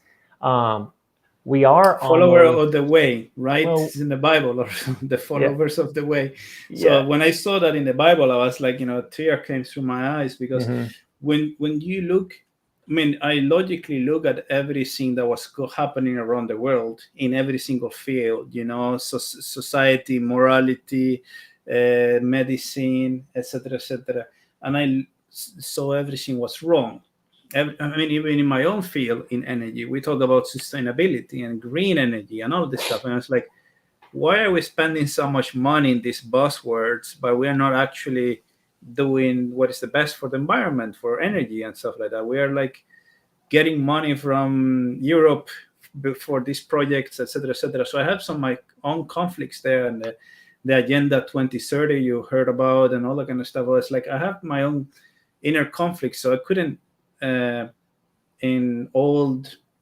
We are follower of the way, right? Well, it's in the Bible, or the followers of the way. So when I saw that in the Bible, I was like, a tear came through my eyes, because when you look, I mean, I logically look at everything that was happening around the world in every single field, society, morality, medicine, etc., and I saw everything was wrong. I mean, even in my own field in energy, we talk about sustainability and green energy and all this stuff. And I was like, why are we spending so much money in these buzzwords, but we are not actually doing what is the best for the environment, for energy and stuff like that? We are like getting money from Europe for these projects, etc., etc. So I have some of my own conflicts there, and the Agenda 2030 you heard about and all that kind of stuff. It's like I have my own inner conflicts, so I couldn't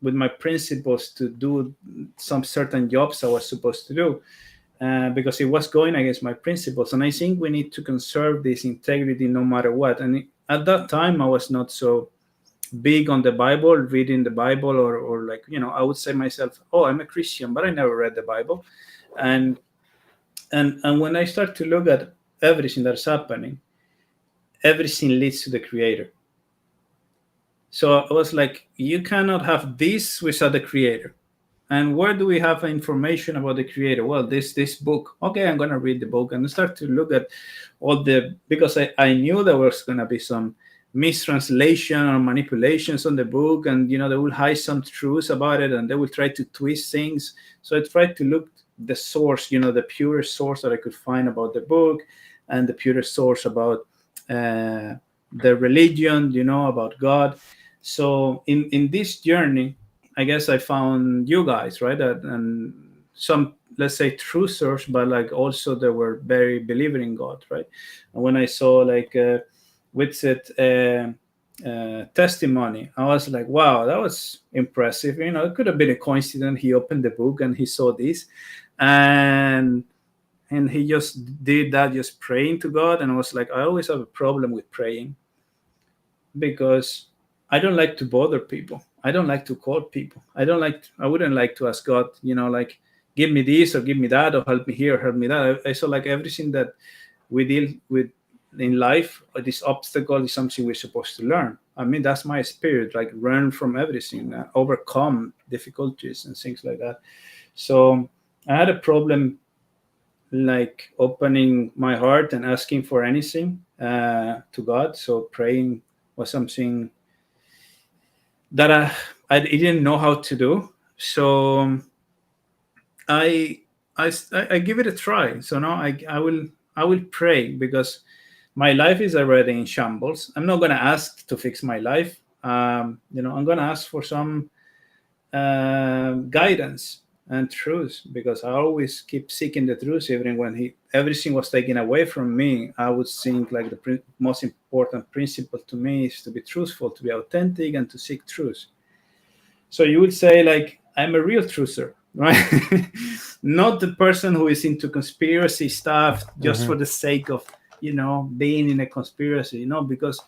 with my principles to do some certain jobs I was supposed to do, because it was going against my principles. And I think we need to conserve this integrity no matter what. And at that time, I was not so big on the Bible, reading the Bible, or like, I would say myself, oh, I'm a Christian, but I never read the Bible. And when I start to look at everything that's happening, everything leads to the Creator. So I was like, you cannot have this without the Creator. And where do we have information about the Creator? Well, this book. Okay, I'm going to read the book and start to look at all because I knew there was going to be some mistranslation or manipulations on the book, and they will hide some truths about it, and they will try to twist things. So I tried to look the source, the purest source that I could find about the book, and the purest source about the religion, about God. So in this journey, I guess I found you guys, right? And some, let's say, truthers, but like also they were very believing in God, right? And when I saw like Witz's testimony, I was like, wow, that was impressive. It could have been a coincidence. He opened the book and he saw this, and he just did that, just praying to God. And I was like, I always have a problem with praying, because I don't like to bother people. I don't like to call people. I wouldn't like to ask God, like, give me this or give me that, or help me here or help me that. I saw like everything that we deal with in life, this obstacle is something we're supposed to learn. I mean, that's my spirit, like learn from everything, overcome difficulties and things like that. So I had a problem like opening my heart and asking for anything to God. So praying was something that I didn't know how to do. So I, I give it a try. So now I will pray, because my life is already in shambles. I'm not going to ask to fix my life. I'm going to ask for some guidance and truth, because I always keep seeking the truth. Even when everything was taken away from me, I would think like the most important principle to me is to be truthful, to be authentic, and to seek truth. So you would say like I'm a real truther, right? Not the person who is into conspiracy stuff just Mm-hmm. for the sake of being in a conspiracy, because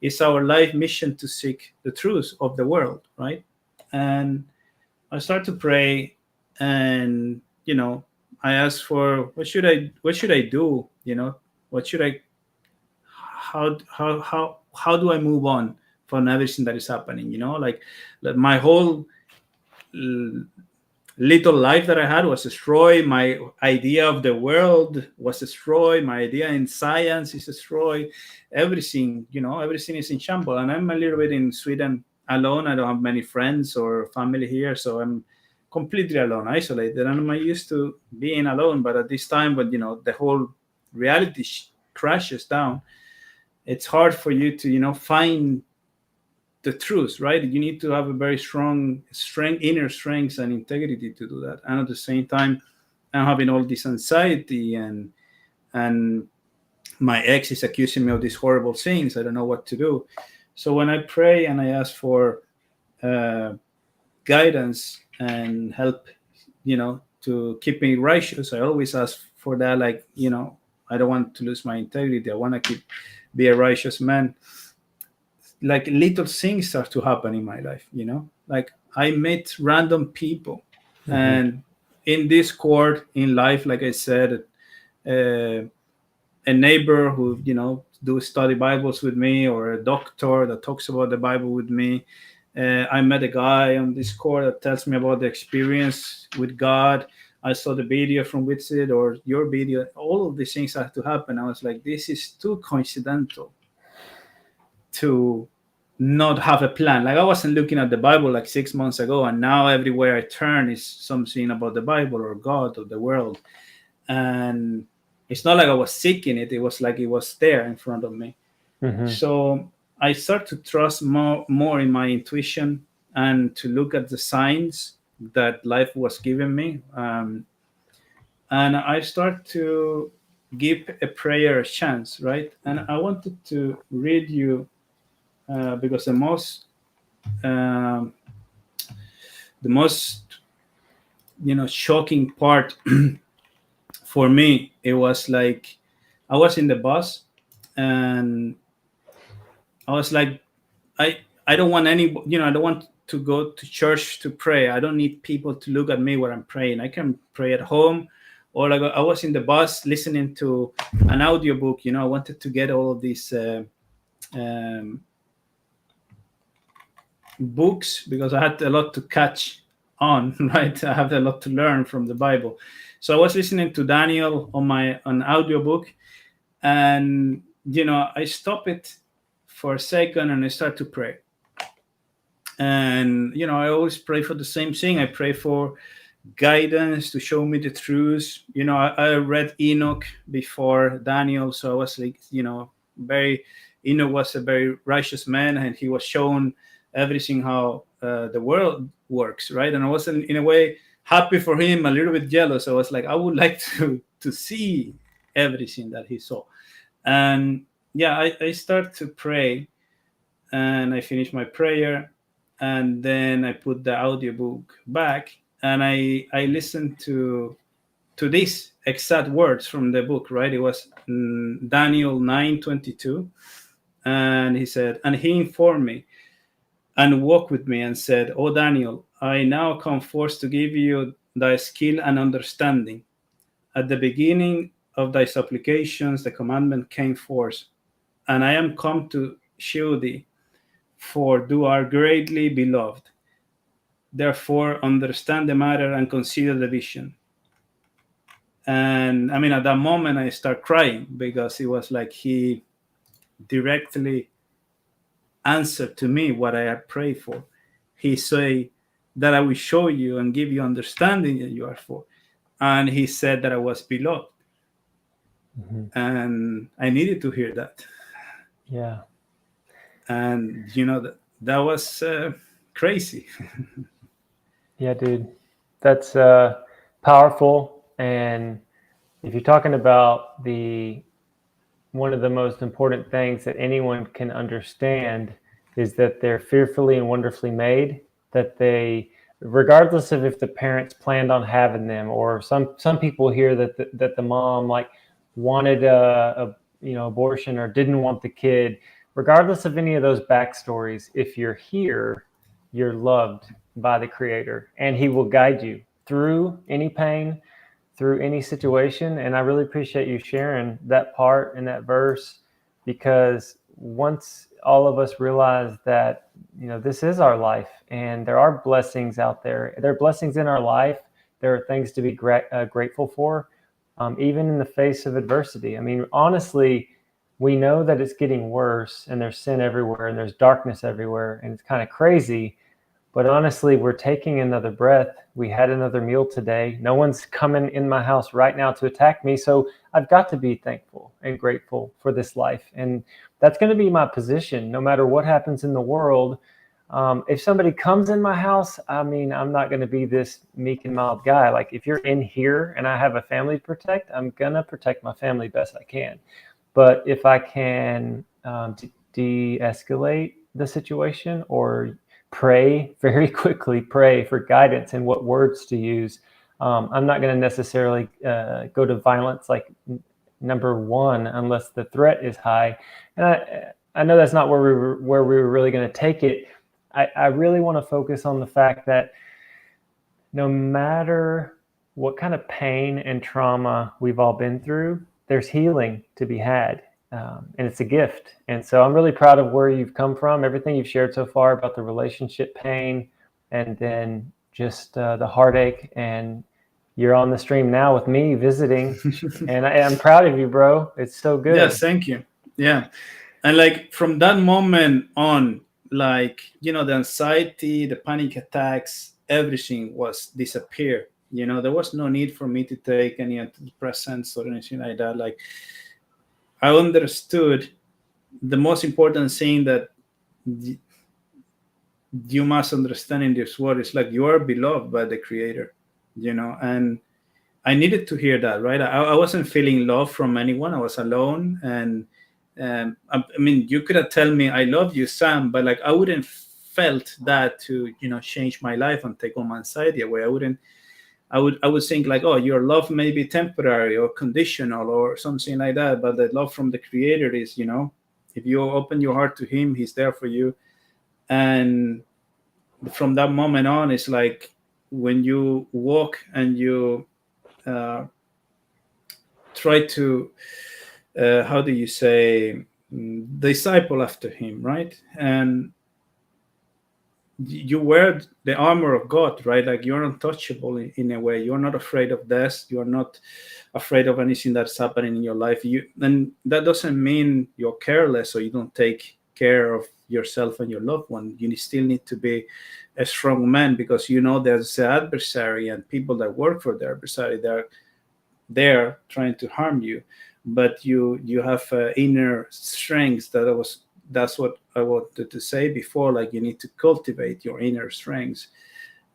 it's our life mission to seek the truth of the world, right? And I start to pray, and I ask for what should I do, what should I how do I move on from everything that is happening, like my whole l- little life that I had was destroyed. My idea of the world was destroyed. My idea in science is destroyed. Everything, everything is in shambles. And I'm a little bit in Sweden alone. I don't have many friends or family here, so I'm completely alone, isolated. And I'm used to being alone, but at this time, when the whole reality crashes down, it's hard for you to find the truth, right? You need to have a very strong strength, inner strength and integrity to do that. And at the same time, I'm having all this anxiety, and my ex is accusing me of these horrible things. I don't know what to do. So when I pray and I ask for uh, guidance and help, to keep me righteous, I always ask for that. Like, I don't want to lose my integrity. I want to be a righteous man. Like little things start to happen in my life, like I met random people, Mm-hmm. and in this court in life, like I said, uh, a neighbor who do study bibles with me, or a doctor that talks about the bible with me. I met a guy on this court that tells me about the experience with God. I saw the video from Witsit or your video. All of these things have to happen. I was like, this is too coincidental to not have a plan. Like I wasn't looking at the Bible like 6 months ago, and now everywhere I turn is something about the Bible or God or the world. And it's not like I was seeking it; it was like it was there in front of me. Mm-hmm. So I start to trust more in my intuition, and to look at the signs that life was giving me. And I start to give a prayer a chance, right? And I wanted to read you, because um, the most shocking part for me, it was like I was in the bus, and I was like, I don't want any, I don't want to go to church to pray. I don't need people to look at me while I'm praying. I can pray at home. Or like I was in the bus listening to an audiobook. I wanted to get all of these um, books, because I had a lot to catch on, right? I have a lot to learn from the Bible. So I was listening to Daniel on audiobook, and I stop it for a second and I start to pray. And I always pray for the same thing. I pray for guidance to show me the truth. I read Enoch before Daniel, so I was like, very Enoch was a very righteous man, and he was shown everything how the world works, right? And I was in a way happy for him, a little bit jealous. I was like, I would like to see everything that he saw. And yeah, I start to pray, and I finish my prayer, and then I put the audiobook back, and I listened to these exact words from the book, right? It was Daniel 9:22, and he said, and he informed me and walked with me and said, "O Daniel, I now come forth to give you thy skill and understanding. At the beginning of thy supplications, the commandment came forth, and I am come to shew thee, for thou art greatly beloved. Therefore, understand the matter and consider the vision." And I mean, at that moment, I start crying, because it was like he directly answered to me what I had prayed for. he say that I will show you and give you understanding that you are for. And he said that I was beloved. Mm-hmm. And I needed to hear that. Yeah. And, you know, that was crazy. Yeah, dude. That's powerful. And if you're talking about one of the most important things that anyone can understand is that they're fearfully and wonderfully made, that they, regardless of if the parents planned on having them, or some people hear that the mom like wanted a abortion or didn't want the kid, regardless of any of those backstories, if you're here, you're loved by the Creator, and He will guide you through any pain, through any situation. And I really appreciate you sharing that part in that verse, because once all of us realize that, this is our life and there are blessings out there, there are blessings in our life, there are things to be grateful for, even in the face of adversity. I mean, honestly, we know that it's getting worse and there's sin everywhere and there's darkness everywhere and it's kind of crazy. But honestly, we're taking another breath. We had another meal today. No one's coming in my house right now to attack me. So I've got to be thankful and grateful for this life. And that's going to be my position no matter what happens in the world. If somebody comes in my house, I mean, I'm not going to be this meek and mild guy. Like, if you're in here and I have a family to protect, I'm going to protect my family best I can. But if I can de-escalate the situation, or pray very quickly, pray for guidance and what words to use. I'm not going to necessarily go to violence like number one unless the threat is high. And I know that's not where we were really going to take it. I really want to focus on the fact that no matter what kind of pain and trauma we've all been through, there's healing to be had. And it's a gift. And so I'm really proud of where you've come from, everything you've shared so far about the relationship pain, and then just the heartache. And you're on the stream now with me visiting. And I'm proud of you, bro. It's so good. Yes, thank you. Yeah. And like from that moment on, like, the anxiety, the panic attacks, everything was disappeared. There was no need for me to take any antidepressants or anything like that. Like, I understood the most important thing that you must understand in this world is like you are beloved by the Creator, and I needed to hear that, right? I wasn't feeling love from anyone. I was alone. And I mean, you could have told me, I love you, Sam, but like, I wouldn't felt that to, change my life and take all my anxiety away. I would think like, oh, your love may be temporary or conditional or something like that. But the love from the Creator is, if you open your heart to Him, He's there for you. And from that moment on, it's like when you walk and you try to, how do you say, disciple after Him, right? And you wear the armor of God, right? Like, you're untouchable in a way. You're not afraid of death. You're not afraid of anything that's happening in your life. And that doesn't mean you're careless or you don't take care of yourself and your loved one. You still need to be a strong man, because there's an adversary and people that work for the adversary. They're there trying to harm you, but you have inner strength. That's what I wanted to say before. Like, you need to cultivate your inner strengths.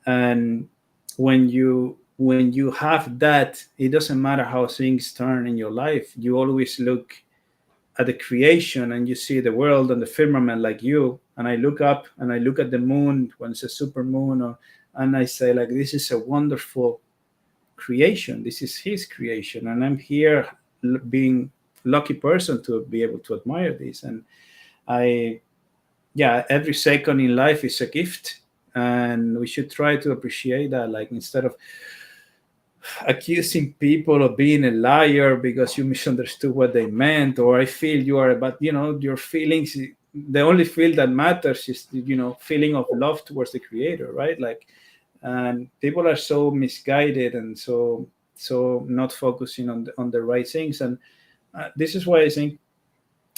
And when you have that, it doesn't matter how things turn in your life. You always look at the creation and you see the world and the firmament like you. And I look up and I look at the moon when it's a super moon, and I say, like, this is a wonderful creation. This is His creation. And I'm here being lucky person to be able to admire this. And every second in life is a gift, and we should try to appreciate that. Like, instead of accusing people of being a liar because you misunderstood what they meant, or I feel you are, but your feelings, the only feel that matters is feeling of love towards the Creator, right? Like, and people are so misguided and so not focusing on the right things. And this is why I think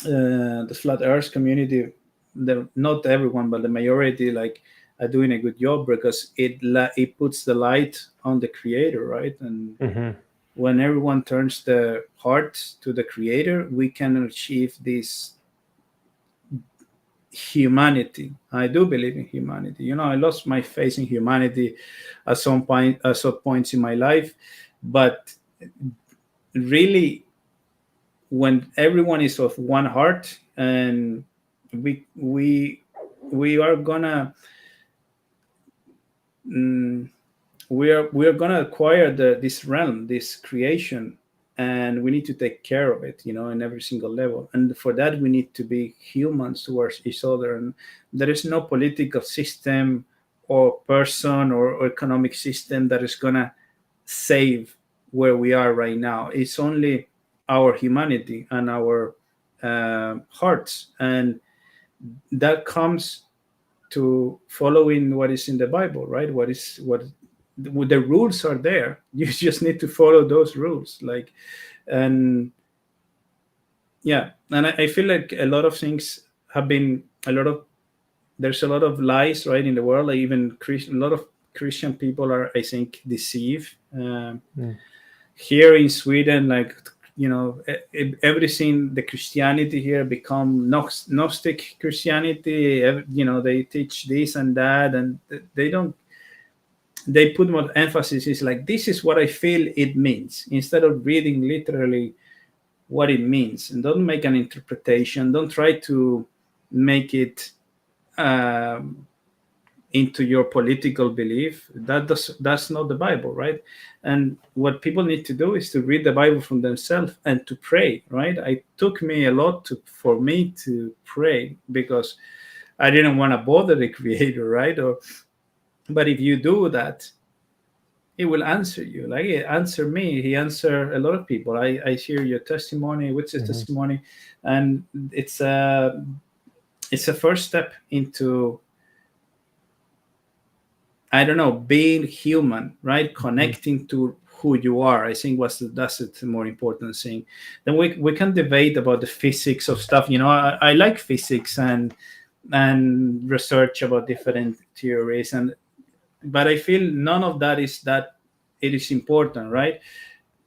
the flat earth community, not everyone, but the majority, like, are doing a good job, because it puts the light on the creator, right? And when everyone turns the heart to the creator, we can achieve this humanity. I do believe in humanity. I lost my faith in humanity at some points in my life, but really, when everyone is of one heart, and we are gonna we are gonna acquire this realm, this creation, and we need to take care of it, in every single level. And for that, we need to be humans towards each other. And there is no political system or person or economic system that is gonna save where we are right now. It's only our humanity and our hearts, and that comes to following what is in the Bible, right? What the rules are there. You just need to follow those rules. And yeah, and I feel like a lot of things have been there's a lot of lies, right, in the world. Like even a lot of Christian people are, I think, deceived. Here in Sweden, everything, the Christianity here become Gnostic Christianity. They teach this and that, and they put more emphasis. Is like, this is what I feel it means, instead of reading literally what it means. And don't make an interpretation. Don't try to make it into your political belief. That's not the Bible, right? And what people need to do is to read the Bible from themselves and to pray, right? It took me a lot for me to pray, because I didn't want to bother the creator, right? But if you do that, he will answer you. Like he answered me, he answered a lot of people. I hear your testimony, which is testimony, and it's a first step into, I don't know, being human, right? Connecting to who you are. I think that's the more important thing. Then we can debate about the physics of stuff. I like physics and research about different theories, but I feel none of that is that it is important, right?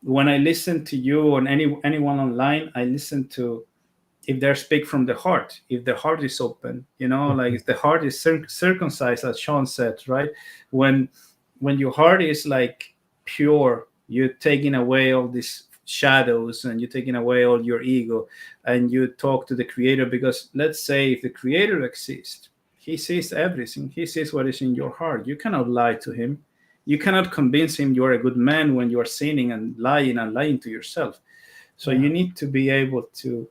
When I listen to you or anyone online, I listen to if they speak from the heart, if the heart is open, like if the heart is circumcised, as Sean said, right? When your heart is like pure, you're taking away all these shadows and you're taking away all your ego, and you talk to the creator. Because let's say if the creator exists, he sees everything. He sees what is in your heart. You cannot lie to him. You cannot convince him you're a good man when you are sinning and lying to yourself. So you need to be able to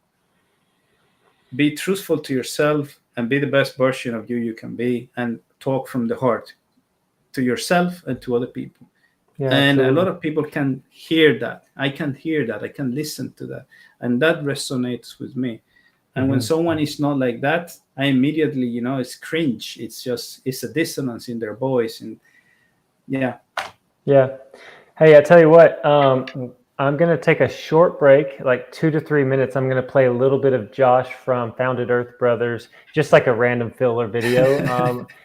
be truthful to yourself and be the best version of you can be, and talk from the heart to yourself and to other people. And absolutely. A lot of people can hear that. I can hear that. I can listen to that. And that resonates with me. And when someone is not like that, I immediately, it's cringe. It's a dissonance in their voice. And yeah. Hey, I tell you what, I'm going to take a short break, like 2 to 3 minutes. I'm going to play a little bit of Josh from Founded Earth Brothers, just like a random filler video,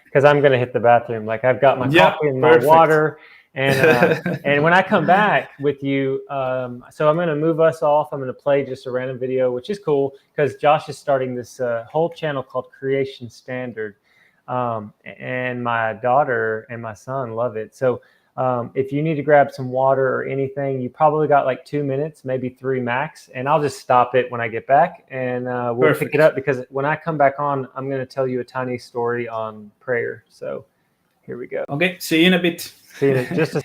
because I'm going to hit the bathroom. Like I've got my coffee and my water. And when I come back with you, so I'm going to move us off. I'm going to play just a random video, which is cool because Josh is starting this whole channel called Creation Standard. And my daughter and my son love it. So if you need to grab some water or anything, you probably got like 2 minutes, maybe 3 max. And I'll just stop it when I get back, and we'll pick it up, because when I come back on, I'm going to tell you a tiny story on prayer. So here we go. Okay. See you in a bit. See you in just a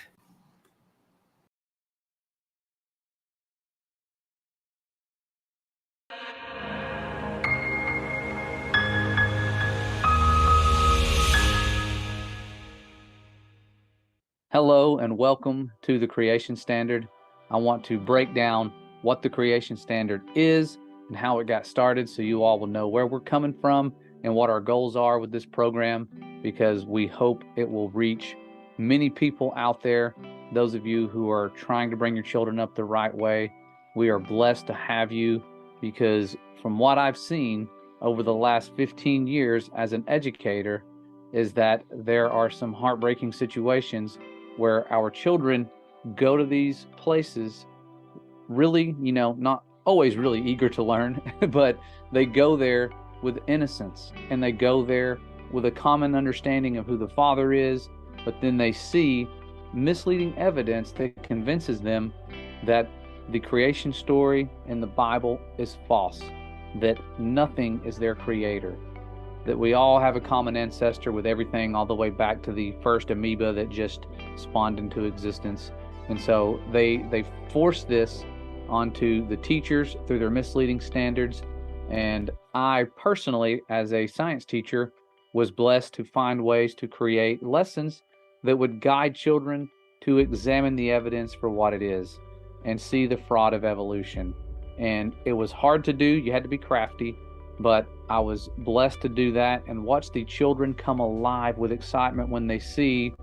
Hello and welcome to the Creation Standard. I want to break down what the Creation Standard is and how it got started, so you all will know where we're coming from and what our goals are with this program, because we hope it will reach many people out there. Those of you who are trying to bring your children up the right way, we are blessed to have you, because from what I've seen over the last 15 years as an educator, is that there are some heartbreaking situations where our children go to these places really, not always really eager to learn, but they go there with innocence, and they go there with a common understanding of who the Father is, but then they see misleading evidence that convinces them that the creation story in the Bible is false, that nothing is their creator, that we all have a common ancestor with everything all the way back to the first amoeba that just spawned into existence. And so they force this onto the teachers through their misleading standards. And I personally, as a science teacher, was blessed to find ways to create lessons that would guide children to examine the evidence for what it is and see the fraud of evolution. And it was hard to do. You had to be crafty, but I was blessed to do that and watch the children come alive with excitement when they see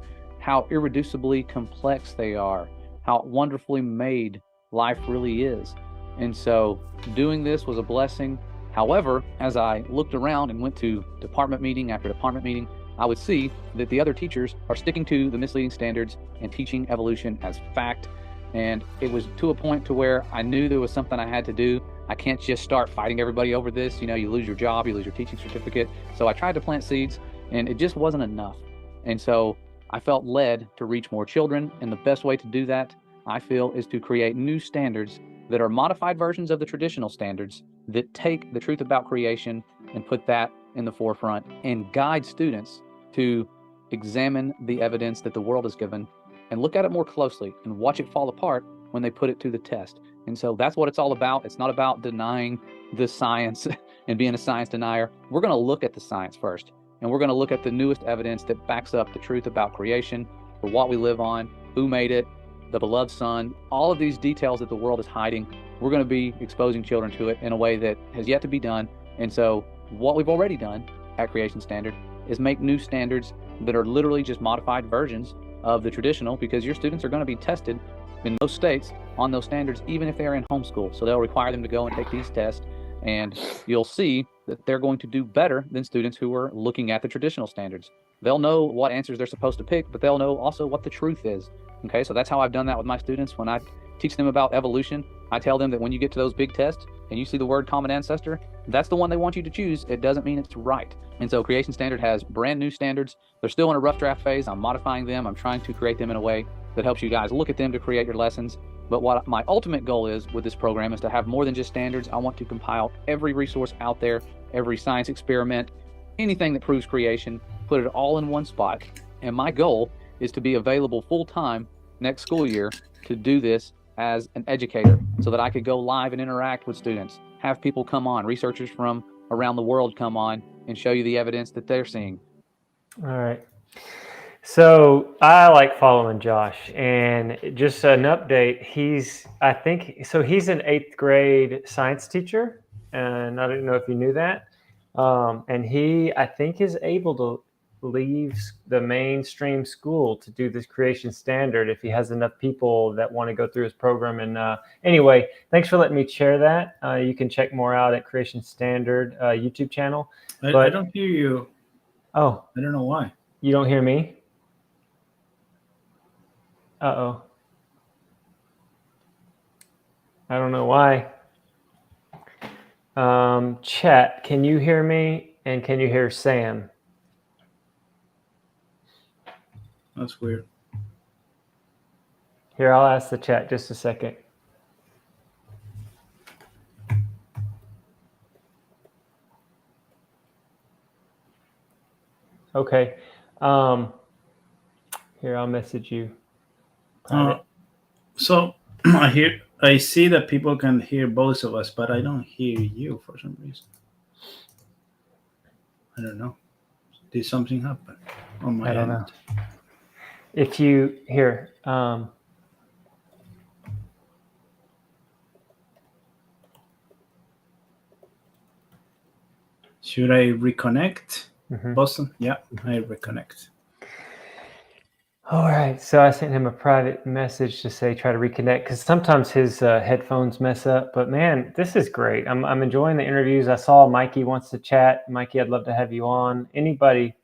how irreducibly complex they are, how wonderfully made life really is. And so doing this was a blessing. However, as I looked around and went to department meeting after department meeting, I would see that the other teachers are sticking to the misleading standards and teaching evolution as fact. And it was to a point to where I knew there was something I had to do. I can't just start fighting everybody over this. You lose your job, you lose your teaching certificate. So I tried to plant seeds, and it just wasn't enough. And so I felt led to reach more children. And the best way to do that, I feel, is to create new standards that are modified versions of the traditional standards that take the truth about creation and put that in the forefront and guide students to examine the evidence that the world has given and look at it more closely and watch it fall apart when they put it to the test. And so that's what it's all about. It's not about denying the science and being a science denier. We're going to look at the science first, and we're going to look at the newest evidence that backs up the truth about creation, for what we live on, who made it, the beloved Son, all of these details that the world is hiding. We're going to be exposing children to it in a way that has yet to be done. And so what we've already done at Creation Standard is make new standards that are literally just modified versions of the traditional, because your students are going to be tested in most states on those standards, even if they're in homeschool. So they'll require them to go and take these tests, and you'll see that they're going to do better than students who are looking at the traditional standards. They'll know what answers they're supposed to pick, but they'll know also what the truth is. Okay, so that's how I've done that with my students. When I teach them about evolution, I tell them that when you get to those big tests and you see the word common ancestor, that's the one they want you to choose. It doesn't mean it's right. And so Creation Standard has brand new standards. They're still in a rough draft phase. I'm modifying them. I'm trying to create them in a way that helps you guys look at them to create your lessons. But what my ultimate goal is with this program is to have more than just standards. I want to compile every resource out there, every science experiment, anything that proves creation, put it all in one spot. And my goal is to be available full-time next school year to do this as an educator, so that I could go live and interact with students, have people come on, researchers from around the world come on and show you the evidence that they're seeing. All right. So I like following Josh, and just an update. He's an 8th grade science teacher, and I don't know if you knew that. And he, I think, is able to leave the mainstream school to do this Creation Standard if he has enough people that want to go through his program. And anyway, thanks for letting me share that. You can check more out at Creation Standard YouTube channel. I don't hear you. Oh, I don't know why. You don't hear me? Uh-oh. I don't know why. Chat, can you hear me? And can you hear Sam? That's weird. Here, I'll ask the chat just a second. Okay. Here, I'll message you. So I see that people can hear both of us, but I don't hear you for some reason. I don't know. Did something happen on my end? I don't know. If you here, should I reconnect? Mm-hmm. Boston? Yeah, I reconnect. All right. So I sent him a private message to say try to reconnect, because sometimes his headphones mess up. But man, this is great. I'm enjoying the interviews. I saw Mikey wants to chat. Mikey, I'd love to have you on. Anybody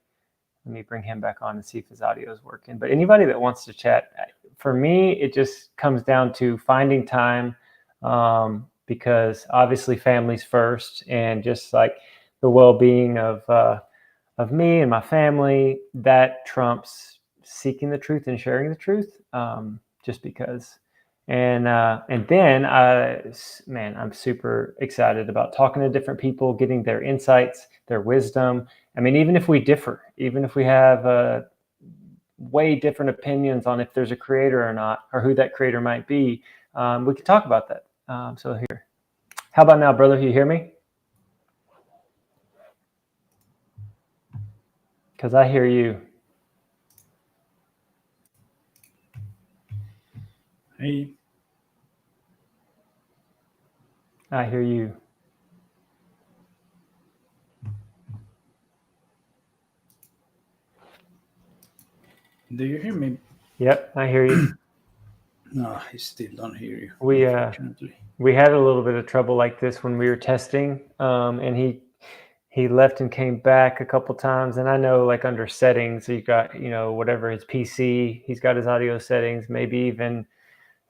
Let me bring him back on and see if his audio is working. But anybody that wants to chat, for me, it just comes down to finding time, because obviously family's first, and just like the well-being of me and my family, that trumps seeking the truth and sharing the truth, just because. And then man, I'm super excited about talking to different people, getting their insights, their wisdom. I mean, even if we differ, even if we have way different opinions on if there's a creator or not, or who that creator might be, we can talk about that. So here, how about now, brother? You hear me? Because I hear you. Hey. I hear you. Do you hear me? Yep, I hear you. No, I still don't hear you. We unfortunately. We had a little bit of trouble like this when we were testing, and he left and came back a couple times. And I know, like, under settings, you got, whatever his PC, he's got his audio settings. Maybe even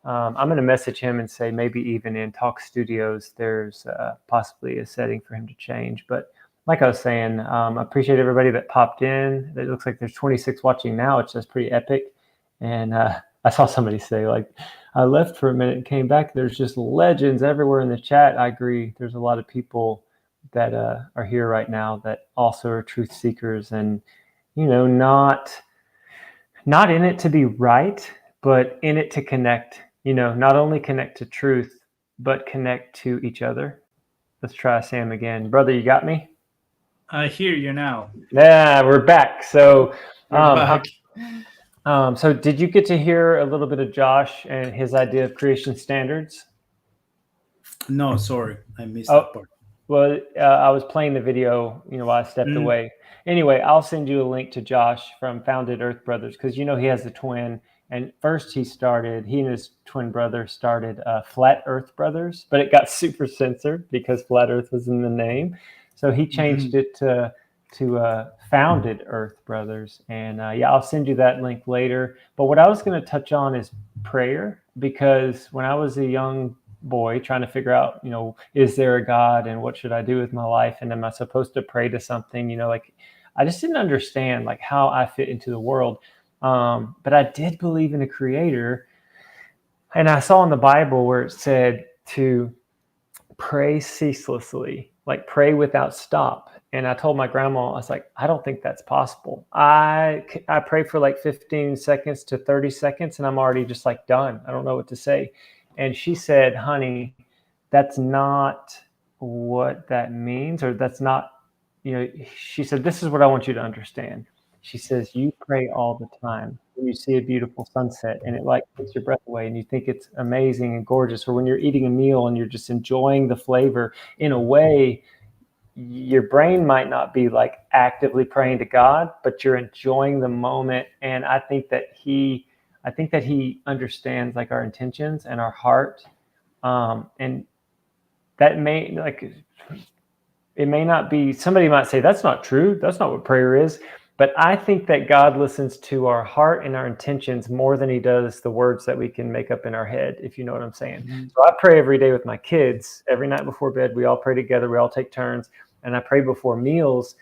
I'm going to message him and say maybe even in Talk Studios there's possibly a setting for him to change. But like I was saying, I appreciate everybody that popped in. It looks like there's 26 watching now, which is pretty epic. And I saw somebody say, like, I left for a minute and came back. There's just legends everywhere in the chat. I agree. There's a lot of people that are here right now that also are truth seekers, and not in it to be right, but in it to connect. Not only connect to truth, but connect to each other. Let's try Sam again, brother. You got me? I hear you now. Yeah, we're back. So We're back. So did you get to hear a little bit of Josh and his idea of creation standards? No, sorry, I missed that part. Well, I was playing the video, while I stepped away. Anyway, I'll send you a link to Josh from Founded Earth Brothers, because he has a twin. And first he and his twin brother started Flat Earth Brothers, but it got super censored because Flat Earth was in the name. So he changed it to Founded Earth Brothers. And I'll send you that link later. But what I was going to touch on is prayer, because when I was a young boy trying to figure out, is there a God, and what should I do with my life, and am I supposed to pray to something? I just didn't understand like how I fit into the world. But I did believe in a creator, and I saw in the Bible where it said to pray ceaselessly, like pray without stop. And I told my grandma, I was like, I don't think that's possible. I pray for like 15 seconds to 30 seconds, and I'm already just like done. I don't know what to say. And she said, honey, that's not what that means, or that's not, she said, this is what I want you to understand. She says, you pray all the time when you see a beautiful sunset and it like takes your breath away and you think it's amazing and gorgeous, or when you're eating a meal and you're just enjoying the flavor. In a way, your brain might not be like actively praying to God, but you're enjoying the moment. And I think that he understands like our intentions and our heart. And that it may not be, somebody might say, that's not true. That's not what prayer is. But I think that God listens to our heart and our intentions more than he does the words that we can make up in our head, if you know what I'm saying. So I pray every day with my kids. Every night before bed, we all pray together. We all take turns. And I pray before meals.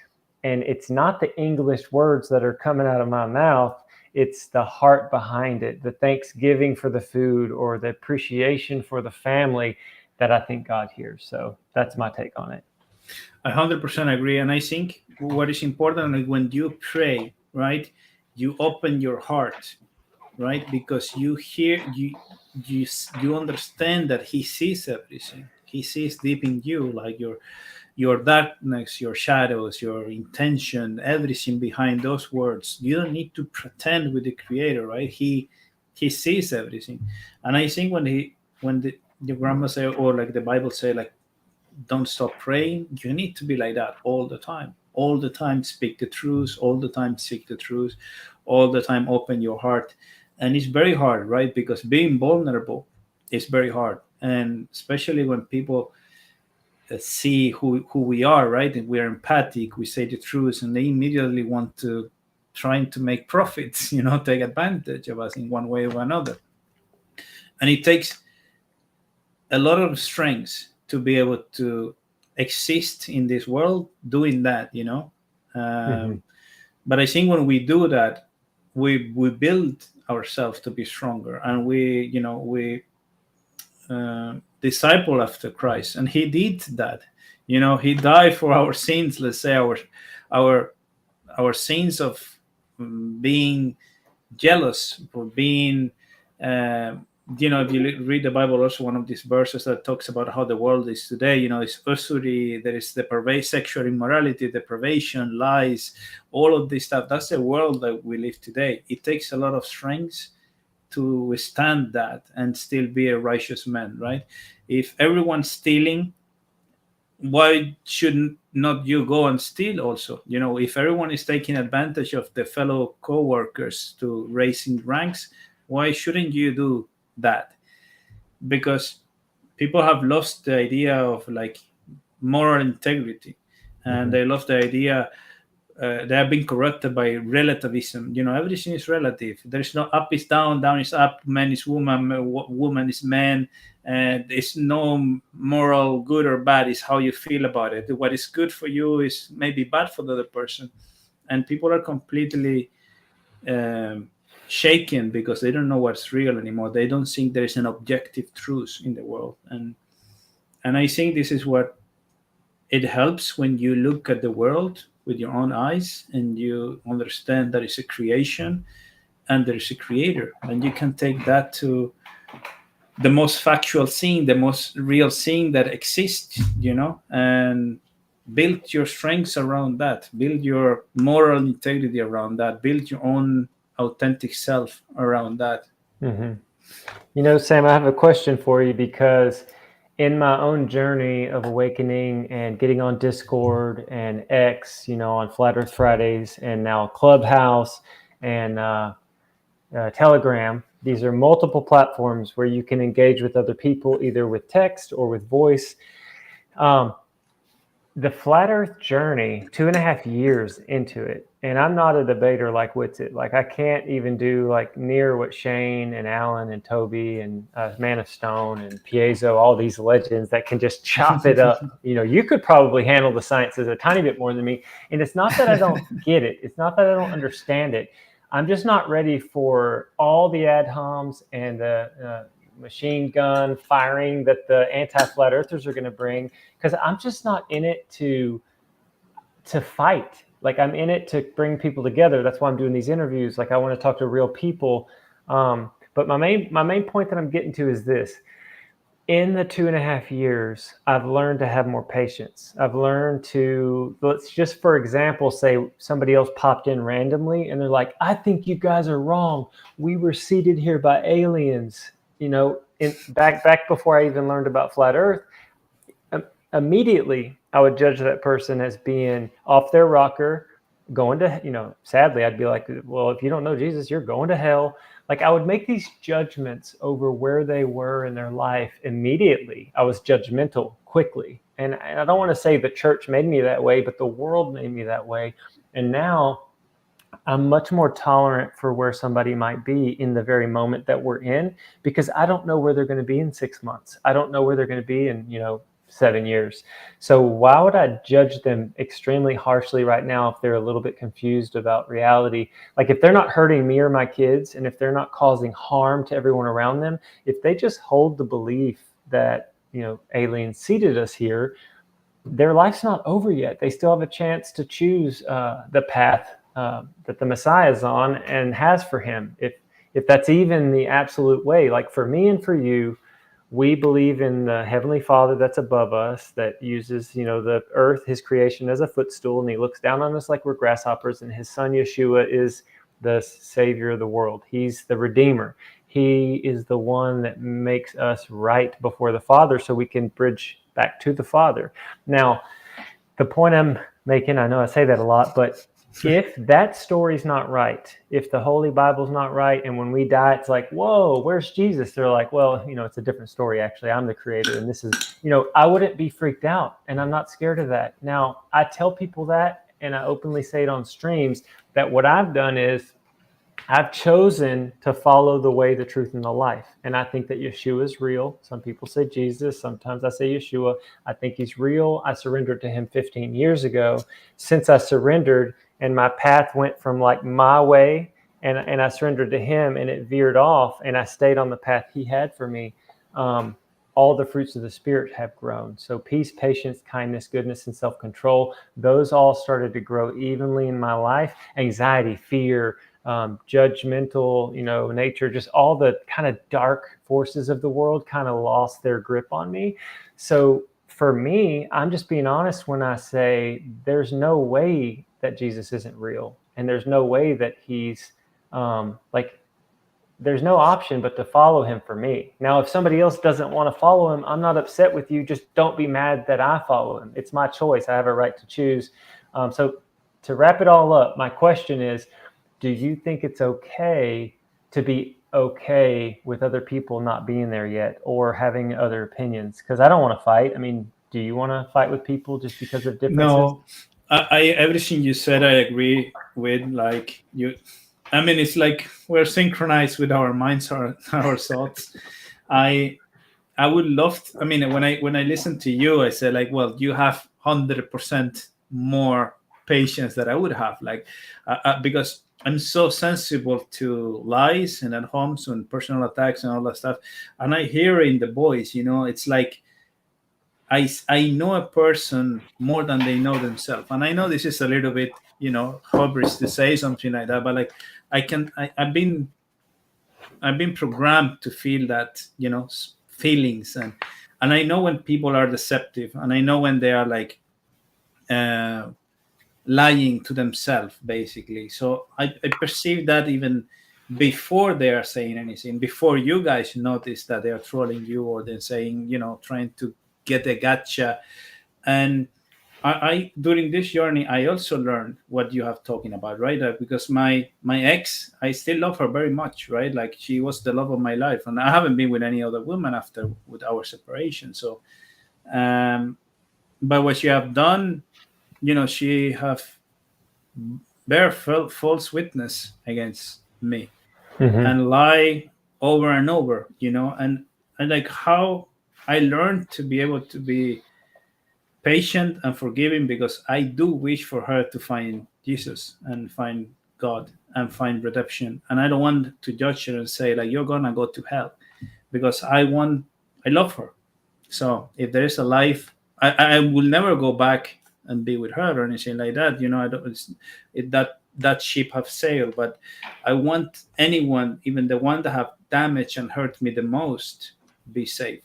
And it's not the English words that are coming out of my mouth. It's the heart behind it, the thanksgiving for the food or the appreciation for the family that I think God hears. So that's my take on it. I 100% agree. And I think what is important is when you pray, right, you open your heart, right? Because you hear, you understand that he sees everything. He sees deep in you, like your darkness, your shadows, your intention, everything behind those words. You don't need to pretend with the creator, right? He sees everything. And I think when the grandma say, or like the Bible say, like, don't stop praying, you need to be like that all the time, speak the truth, all the time seek the truth, all the time open your heart. And it's very hard, right? Because being vulnerable is very hard, and especially when people see who we are, right? And we're empathic, we say the truth, and they immediately want to trying to make profits, take advantage of us in one way or another. And it takes a lot of strength to be able to exist in this world doing that, But I think when we do that, we build ourselves to be stronger, and we disciple after Christ, and He did that. He died for our sins. Let's say our sins of being jealous, for being if you read the Bible, also one of these verses that talks about how the world is today, it's usury, there is sexual immorality, deprivation, lies, all of this stuff. That's the world that we live today. It takes a lot of strength to withstand that and still be a righteous man, right? If everyone's stealing, why should not you go and steal also? If everyone is taking advantage of the fellow co-workers to raise in ranks, why shouldn't you do that? Because people have lost the idea of like moral integrity, and they lost the idea. They have been corrupted by relativism. Everything is relative. There's no up is down, down is up, man is woman, woman is man. And there's no moral good or bad. It's how you feel about it. What is good for you is maybe bad for the other person. And people are completely shaken because they don't know what's real anymore. They don't think there is an objective truth in the world. And I think this is what it helps when you look at the world with your own eyes and you understand that it's a creation and there is a creator. And you can take that to the most factual thing, the most real thing that exists, and build your strengths around that, build your moral integrity around that, build your own authentic self around that. Sam, I have a question for you, because in my own journey of awakening and getting on Discord and X, on Flat Earth Fridays, and now Clubhouse and Telegram, these are multiple platforms where you can engage with other people, either with text or with voice. The Flat Earth journey, 2.5 years into it, and I'm not a debater like Whitsitt. Like, I can't even do like near what Shane and Alan and Toby and Man of Stone and Piezo, all these legends that can just chop it up. You could probably handle the sciences a tiny bit more than me. And it's not that I don't get it. It's not that I don't understand it. I'm just not ready for all the ad homs and the machine gun firing that the anti-flat earthers are going to bring, because I'm just not in it to fight. Like, I'm in it to bring people together. That's why I'm doing these interviews. Like, I want to talk to real people. But my main point that I'm getting to is this. In the 2.5 years, I've learned to have more patience. I've learned to, let's just, for example, say somebody else popped in randomly and they're like, I think you guys are wrong. We were seeded here by aliens. Back before I even learned about flat Earth, immediately I would judge that person as being off their rocker, going to, sadly, I'd be like, well, if you don't know Jesus, you're going to hell. Like, I would make these judgments over where they were in their life immediately. I was judgmental quickly. And I don't want to say the church made me that way, but the world made me that way. And now I'm much more tolerant for where somebody might be in the very moment that we're in, because I don't know where they're going to be in 6 months. I don't know where they're going to be in, 7 years. So why would I judge them extremely harshly right now if they're a little bit confused about reality? Like, if they're not hurting me or my kids, and if they're not causing harm to everyone around them, if they just hold the belief that, aliens seeded us here, their life's not over yet. They still have a chance to choose the path that the Messiah is on and has for him. If that's even the absolute way. Like, for me and for you, we believe in the Heavenly Father that's above us, that uses, the earth, his creation, as a footstool, and he looks down on us like we're grasshoppers, and his son Yeshua is the Savior of the world. He's the Redeemer. He is the one that makes us right before the Father so we can bridge back to the Father. Now, the point I'm making, I know I say that a lot, but if that story's not right, if the Holy Bible's not right, and when we die, it's like, whoa, where's Jesus? They're like, well, it's a different story, actually. I'm the creator, and this is, I wouldn't be freaked out, and I'm not scared of that. Now, I tell people that, and I openly say it on streams, that what I've done is I've chosen to follow the way, the truth, and the life. And I think that Yeshua is real. Some people say Jesus. Sometimes I say Yeshua. I think he's real. I surrendered to him 15 years ago. Since I surrendered and my path went from like my way, and I surrendered to him and it veered off and I stayed on the path he had for me, all the fruits of the Spirit have grown. So peace, patience, kindness, goodness, and self-control, those all started to grow evenly in my life. Anxiety, fear, judgmental, nature, just all the kind of dark forces of the world kind of lost their grip on me. So for me, I'm just being honest when I say there's no way that Jesus isn't real. And there's no way that he's there's no option but to follow him for me. Now, if somebody else doesn't want to follow him, I'm not upset with you. Just don't be mad that I follow him. It's my choice. I have a right to choose. So to wrap it all up, my question is, do you think it's okay to be okay with other people not being there yet or having other opinions? Because I don't want to fight. I mean, do you want to fight with people just because of differences? No, I everything you said, I agree with. Like you, I mean, it's like we're synchronized with our minds, our thoughts. I would love. I mean, when I listen to you, I say like, well, you have 100% more patience that I would have, like, because I'm so sensible to lies and at homes and personal attacks and all that stuff, and I hear in the voice, it's like I know a person more than they know themselves, and I know this is a little bit, hubris to say something like that, but like I've been programmed to feel that, feelings, and I know when people are deceptive, and I know when they are like lying to themselves, basically. So I perceive that even before they are saying anything, before you guys notice that they are trolling you or they're saying, trying to get a gotcha. And I during this journey, I also learned what you have talking about, right? Because my ex, I still love her very much, right? Like she was the love of my life, and I haven't been with any other woman after with our separation. So, but what she have done, she have bear false witness against me and lie over and over, and like how I learned to be able to be patient and forgiving, because I do wish for her to find Jesus and find God and find redemption. And I don't want to judge her and say like, you're gonna go to hell, because I love her. So if there is a life, I will never go back and be with her or anything like that. I don't, that ship have sailed, but I want anyone, even the one that have damaged and hurt me the most, be safe.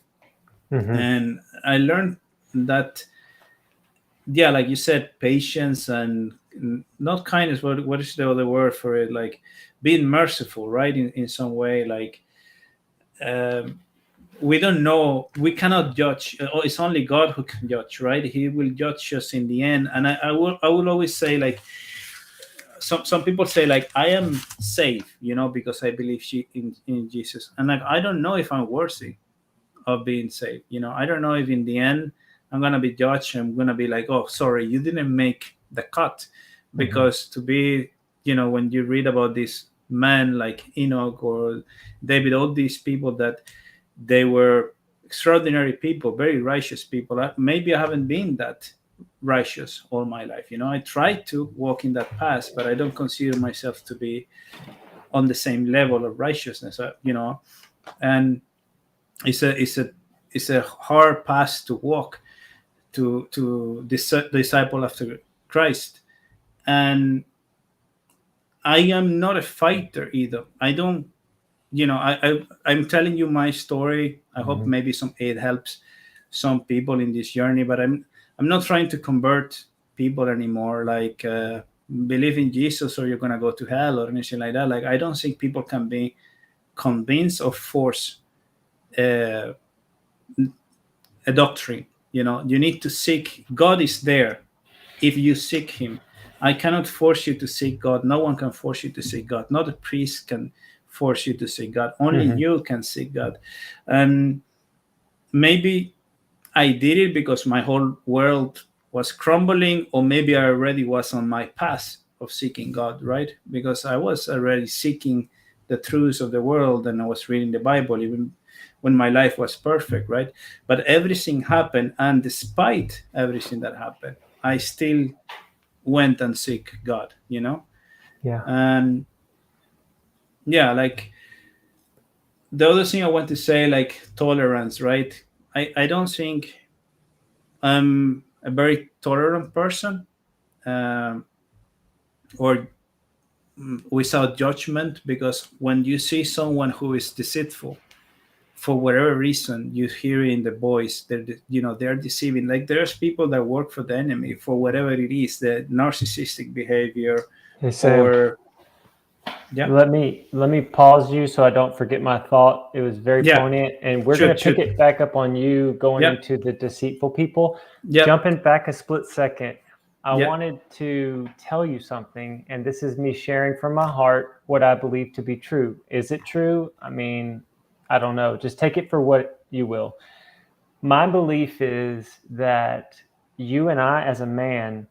And I learned that, yeah, like you said, patience and not kindness. What is the other word for it? Like being merciful, right? In some way, like we don't know, we cannot judge. It's only God who can judge, right? He will judge us in the end. And I will always say, like, some people say like, I am safe, because I believe in Jesus, and like I don't know if I'm worthy of being saved. I don't know if in the end I'm gonna be judged. I'm gonna be like, oh, sorry, you didn't make the cut. Because to be, when you read about this man like Enoch or David, all these people that they were extraordinary people, very righteous people. Maybe I haven't been that righteous all my life. I tried to walk in that path, but I don't consider myself to be on the same level of righteousness. And it's a hard path to walk to disciple after Christ. And I am not a fighter either. I don't, I'm telling you my story. I hope maybe it helps some people in this journey, but I'm not trying to convert people anymore. Like, believe in Jesus or you're going to go to hell or anything like that. Like, I don't think people can be convinced or force a doctrine. You need to seek. God is there if you seek him. I cannot force you to seek God. No one can force you to seek God. Not a priest can force you to seek God. Only you can seek God. And maybe I did it because my whole world was crumbling, or maybe I already was on my path of seeking God, right? Because I was already seeking the truths of the world, and I was reading the Bible even when my life was perfect, right? But everything happened, and despite everything that happened, I still went and seek God, Yeah. And yeah, like the other thing I want to say, like tolerance, right? I don't think I'm a very tolerant person, um, or without judgment, because when you see someone who is deceitful, for whatever reason, you hear in the voice that they're deceiving. Like there's people that work for the enemy for whatever it is, the narcissistic behavior, Hey, Sam. or yeah, Let me pause you so I don't forget my thought. It was very yeah, poignant, and we're going to pick should, it back up on you going yeah, into the deceitful people. yeah, Jumping back a split second, I yeah. wanted to tell you something, and this is me sharing from my heart what I believe to be true. Is it true? I mean, I don't know. Just take it for what you will. My belief is that you and I, as a man,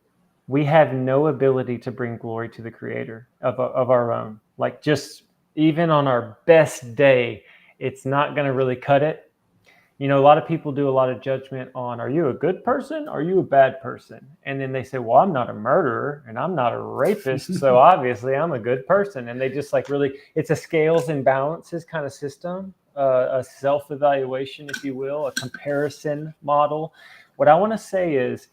we have no ability to bring glory to the Creator of our own. Like, just even on our best day, it's not going to really cut it. A lot of people do a lot of judgment on, are you a good person? Are you a bad person? And then they say, well, I'm not a murderer and I'm not a rapist, so obviously I'm a good person. And they just like really, it's a scales and balances kind of system, a self-evaluation, if you will, a comparison model. What I want to say is,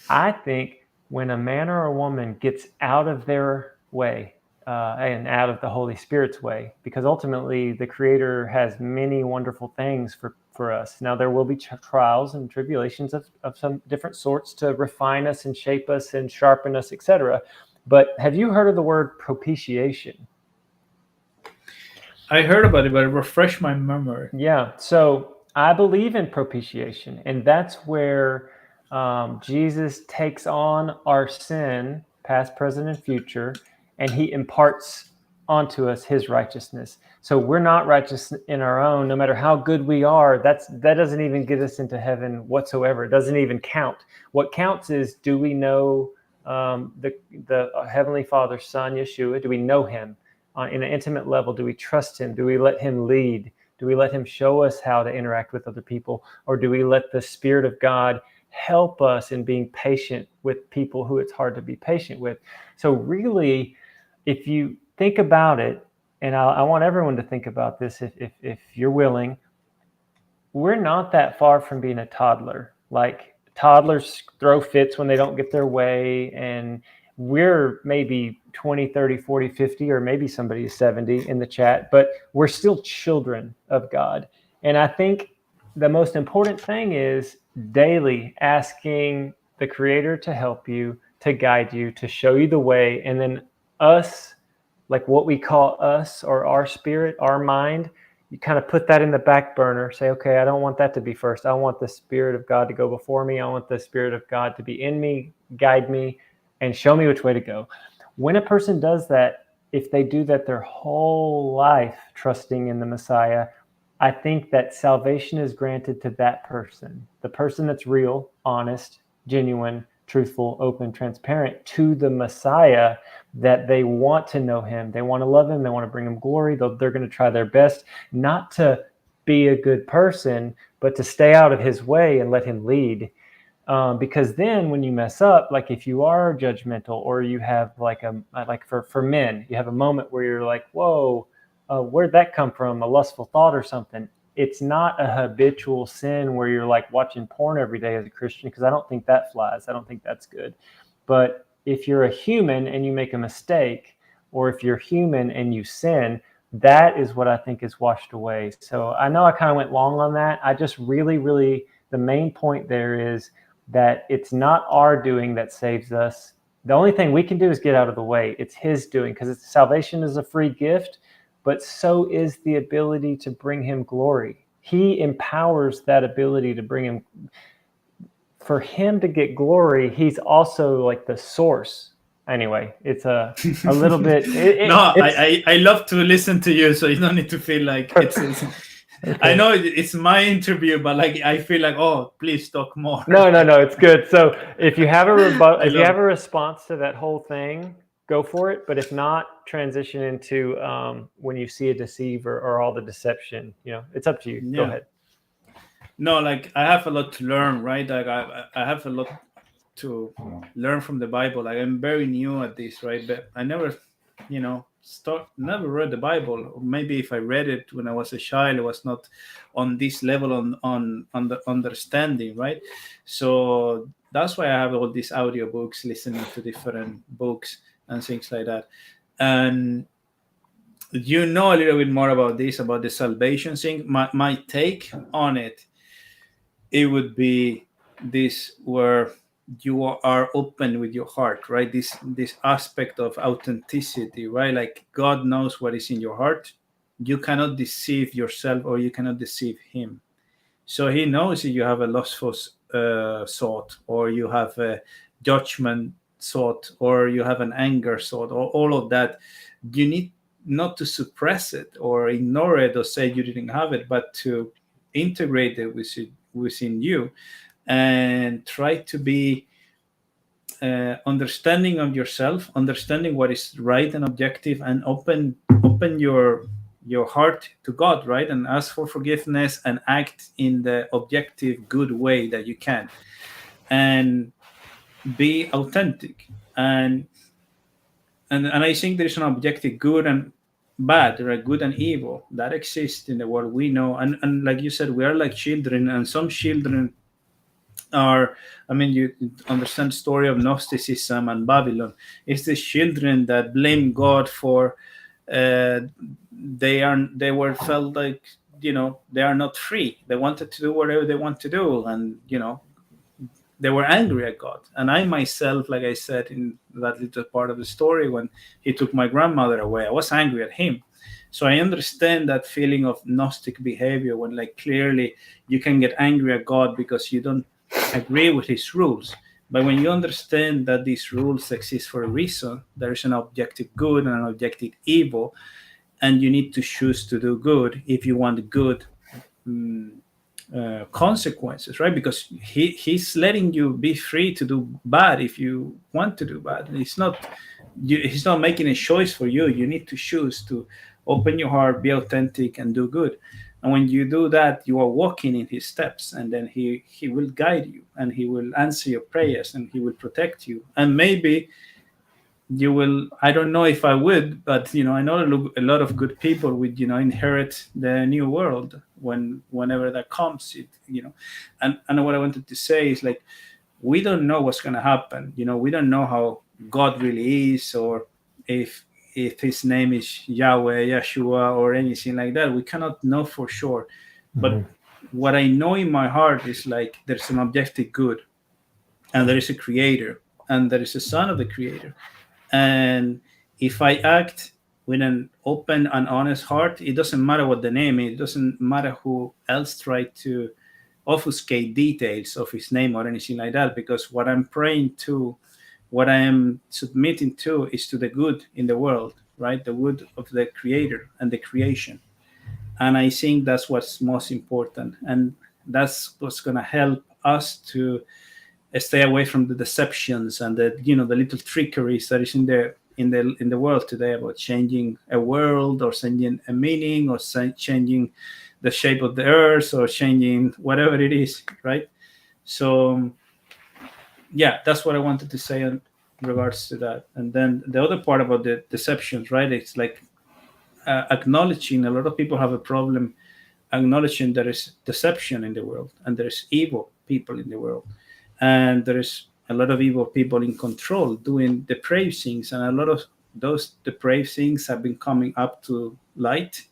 I think when a man or a woman gets out of their way, and out of the Holy Spirit's way, because ultimately the Creator has many wonderful things for us. Now, there will be trials and tribulations of some different sorts to refine us and shape us and sharpen us, etc. But have you heard of the word propitiation? I heard about it, but it refreshed my memory. Yeah. So I believe in propitiation, and that's where Jesus takes on our sin, past, present, and future, and he imparts onto us his righteousness. So we're not righteous in our own, no matter how good we are. That doesn't even get us into heaven whatsoever. It doesn't even count. What counts is, do we know the Heavenly Father's Son, Yeshua? Do we know him in an intimate level? Do we trust him? Do we let him lead? Do we let him show us how to interact with other people? Or do we let the Spirit of God help us in being patient with people who it's hard to be patient with? So really, if you think about it, and I want everyone to think about this if you're willing, we're not that far from being a toddler. Like, toddlers throw fits when they don't get their way, and we're maybe 20, 30, 40, 50, or maybe somebody is 70 in the chat, but we're still children of God. And I think the most important thing is daily asking the Creator to help you, to guide you, to show you the way. And then us, like what we call us, or our spirit, our mind, you kind of put that in the back burner. Say, okay, I don't want that to be first. I want the Spirit of God to go before me. I want the Spirit of God to be in me, guide me, and show me which way to go. When a person does that, if they do that their whole life, trusting in the Messiah, I think that salvation is granted to that person, the person that's real, honest, genuine, truthful, open, transparent to the Messiah, that they want to know him. They want to love him. They want to bring him glory. They're going to try their best not to be a good person, but to stay out of his way and let him lead. Because then when you mess up, like if you are judgmental, or you have like for men, you have a moment where you're like, whoa, where'd that come from? A lustful thought or something. It's not a habitual sin where you're like watching porn every day as a Christian, because I don't think that flies. I don't think that's good. But if you're a human and you make a mistake, or if you're human and you sin, that is what I think is washed away. So I know I kind of went long on that. I just really, the main point there is that it's not our doing that saves us. The only thing we can do is get out of the way. It's his doing, because salvation is a free gift, but so is the ability to bring him glory. He empowers that ability to bring him. For him to get glory, he's also like the source. Anyway, it's a little bit. No, I love to listen to you, so you don't need to feel like it's I know it's my interview, but like I feel like, oh, please talk more. No, it's good. So if you have a if you love have a response to that whole thing, go for it. But if not, transition into when you see a deceiver or all the deception. It's up to you. Go Yeah. ahead. No, like I have a lot to learn, right? Like I have a lot to learn from the Bible. Like I'm very new at this, right? But I never, never read the Bible. Or maybe if I read it when I was a child, it was not on this level on the understanding, right? So that's why I have all these audiobooks, listening to different books and things like that. And you know a little bit more about this, about the salvation thing. My take on it, it would be this where you are open with your heart, right? This aspect of authenticity, right? Like God knows what is in your heart. You cannot deceive yourself, or you cannot deceive him. So he knows if you have a lustful thought, or you have a judgment thought, or you have an anger thought, or all of that. You need not to suppress it or ignore it or say you didn't have it, but to integrate it within you, and try to be understanding of yourself, understanding what is right and objective, and open your heart to God, right? And ask for forgiveness and act in the objective good way that you can, and be authentic. And I think there's an objective good and bad, right? Good and evil that exists in the world, we know. And like you said, we are like children, and some children are, I mean, you understand the story of Gnosticism and Babylon. It's the children that blame God for they were felt like, they are not free. They wanted to do whatever they want to do, and they were angry at God. And I myself, like I said in that little part of the story, when he took my grandmother away, I was angry at him. So I understand that feeling of Gnostic behavior, when like clearly you can get angry at God because you don't agree with his rules. But when you understand that these rules exist for a reason, there is an objective good and an objective evil, and you need to choose to do good if you want good consequences, right? Because he's letting you be free to do bad if you want to do bad. He's not making a choice for you. You need to choose to open your heart, be authentic, and do good. And when you do that, you are walking in his steps, and then he will guide you, and he will answer your prayers, and he will protect you. And maybe you will, I don't know if I would, but I know a lot of good people would inherit the new world whenever that comes. And what I wanted to say is, like, we don't know what's going to happen. We don't know how God really is, or if his name is Yahweh, Yeshua, or anything like that. We cannot know for sure. But what I know in my heart is, like, there's an objective good, and there is a creator, and there is a son of the creator. And if I act with an open and honest heart, it doesn't matter what the name is. It doesn't matter who else tried to obfuscate details of his name or anything like that, because what I'm praying to, what I am submitting to, is to the good in the world, right? The good of the creator and the creation. And I think that's what's most important. And that's what's going to help us to stay away from the deceptions and the little trickeries that is in the world today, about changing a world, or changing a meaning, or changing the shape of the earth, or changing whatever it is, right? So yeah, that's what I wanted to say in regards to that. And then the other part about the deceptions, right? It's like acknowledging, a lot of people have a problem acknowledging there is deception in the world, and there is evil people in the world, and there is a lot of evil people in control doing depraved things, and a lot of those depraved things have been coming up to light,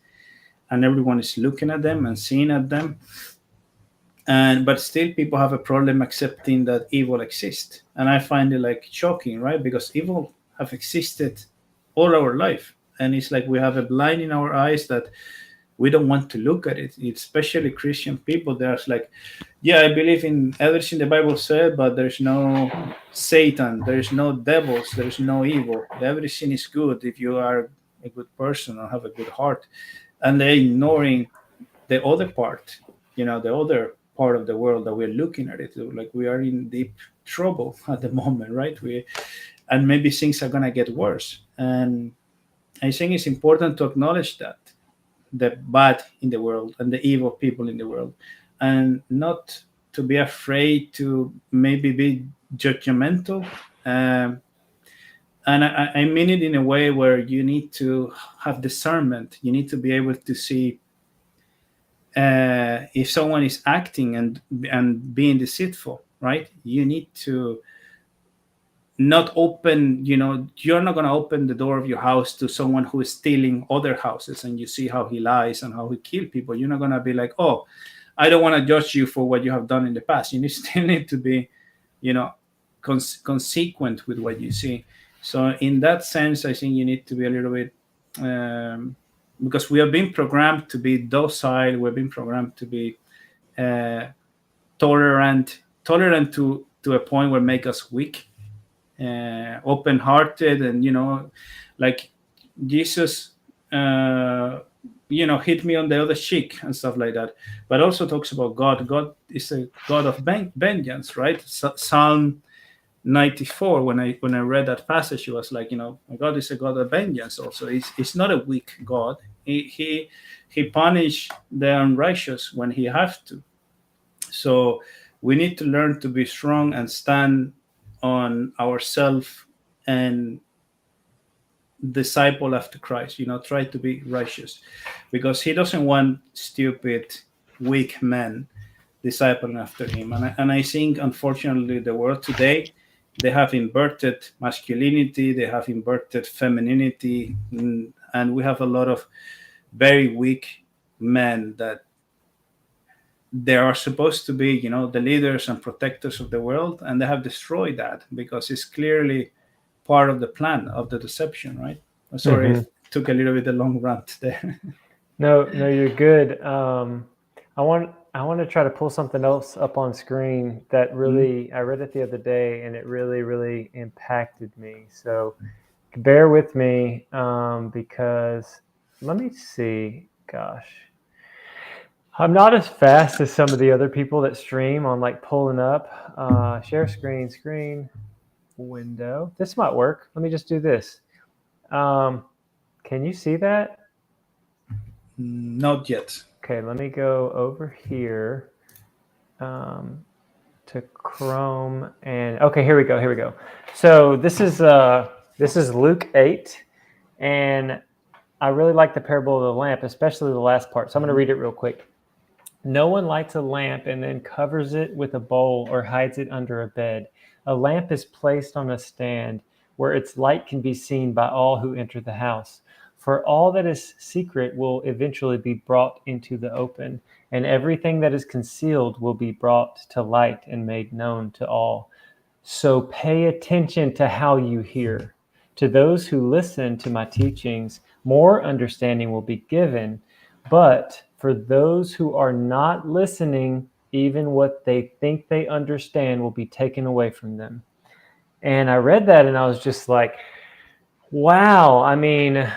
and everyone is looking at them and seeing at them. But still people have a problem accepting that evil exists. And I find it like shocking, right? Because evil have existed all our life, and it's like we have a blind in our eyes that we don't want to look at it. Especially Christian people, there's like, yeah, I believe in everything the Bible said, but there's no Satan, there's no devils, there's no evil. Everything is good if you are a good person or have a good heart. And they're ignoring the other part, the other part of the world that we're looking at it, like we are in deep trouble at the moment, right? And maybe things are going to get worse. And I think it's important to acknowledge that the bad in the world and the evil people in the world, and not to be afraid to maybe be judgmental. And I mean it in a way where you need to have discernment. You need to be able to see if someone is acting and being deceitful, right? You need to not open, you're not going to open the door of your house to someone who is stealing other houses, and you see how he lies and how he kills people. You're not going to be like, oh, I don't want to judge you for what you have done in the past. You still need to be, consequent with what you see. So in that sense, I think you need to be a little bit, because we have been programmed to be docile. We've been programmed to be tolerant to a point where make us weak, open-hearted, and like Jesus, hit me on the other cheek and stuff like that. But also talks about God. God is a God of vengeance, right? Psalm 94. When I read that passage, it was like, God is a God of vengeance. Also, it's not a weak God. He punish the unrighteous when he has to. So we need to learn to be strong and stand on ourselves and disciple after Christ. Try to be righteous, because he doesn't want stupid, weak men discipling after him. And I think, unfortunately, the world today, they have inverted masculinity, they have inverted femininity, and we have a lot of very weak men that they are supposed to be, the leaders and protectors of the world, and they have destroyed that because it's clearly part of the plan of the deception, right? Sorry, it took a little bit a long rant there. No, you're good. I want to try to pull something else up on screen that really, I read it the other day and it really, really impacted me. So bear with me, because let me see, gosh. I'm not as fast as some of the other people that stream on like pulling up, share screen window. This might work. Let me just do this. Can you see that? Not yet. Okay, let me go over here to Chrome, and okay, here we go. So this is Luke 8, and I really like the parable of the lamp, especially the last part. So I'm going to read it real quick. No one lights a lamp and then covers it with a bowl or hides it under a bed. A lamp is placed on a stand where its light can be seen by all who enter the house. For all that is secret will eventually be brought into the open, and everything that is concealed will be brought to light and made known to all. So pay attention to how you hear. To those who listen to my teachings, more understanding will be given, but for those who are not listening, even what they think they understand will be taken away from them. And I read that and I was just like, wow. I mean,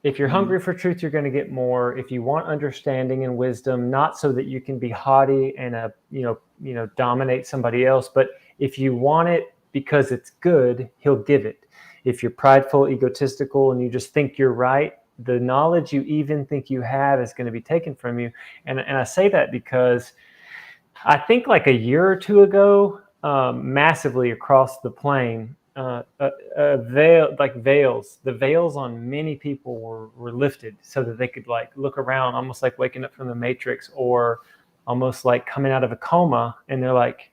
if you're hungry for truth, you're going to get more. If you want understanding and wisdom, not so that you can be haughty and dominate somebody else, but if you want it because it's good, he'll give it. If you're prideful, egotistical, and you just think you're right, the knowledge you even think you have is going to be taken from you. And I say that because I think like a year or two ago, massively across the plain, veils, the veils on many people were lifted so that they could like look around, almost like waking up from the Matrix, or almost like coming out of a coma, and they're like,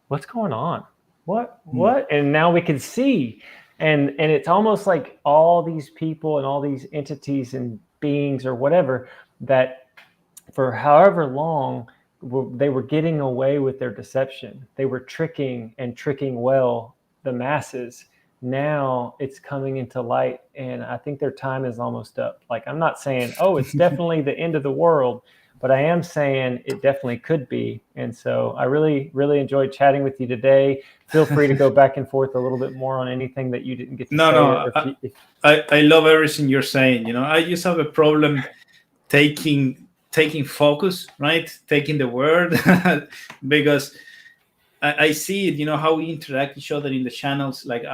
what's going on? What? And now we can see. And it's almost like all these people and all these entities and beings or whatever that for however long they were getting away with their deception. They were tricking well the masses. Now it's coming into light, and I think their time is almost up. Like, I'm not saying, oh, it's definitely the end of the world, but I am saying it definitely could be. And so I really, really enjoyed chatting with you today. Feel free to go back and forth a little bit more on anything that you didn't get to say. I love everything you're saying. I just have a problem taking taking focus, right? Taking the word, because I see it, how we interact each other in the channels. Like,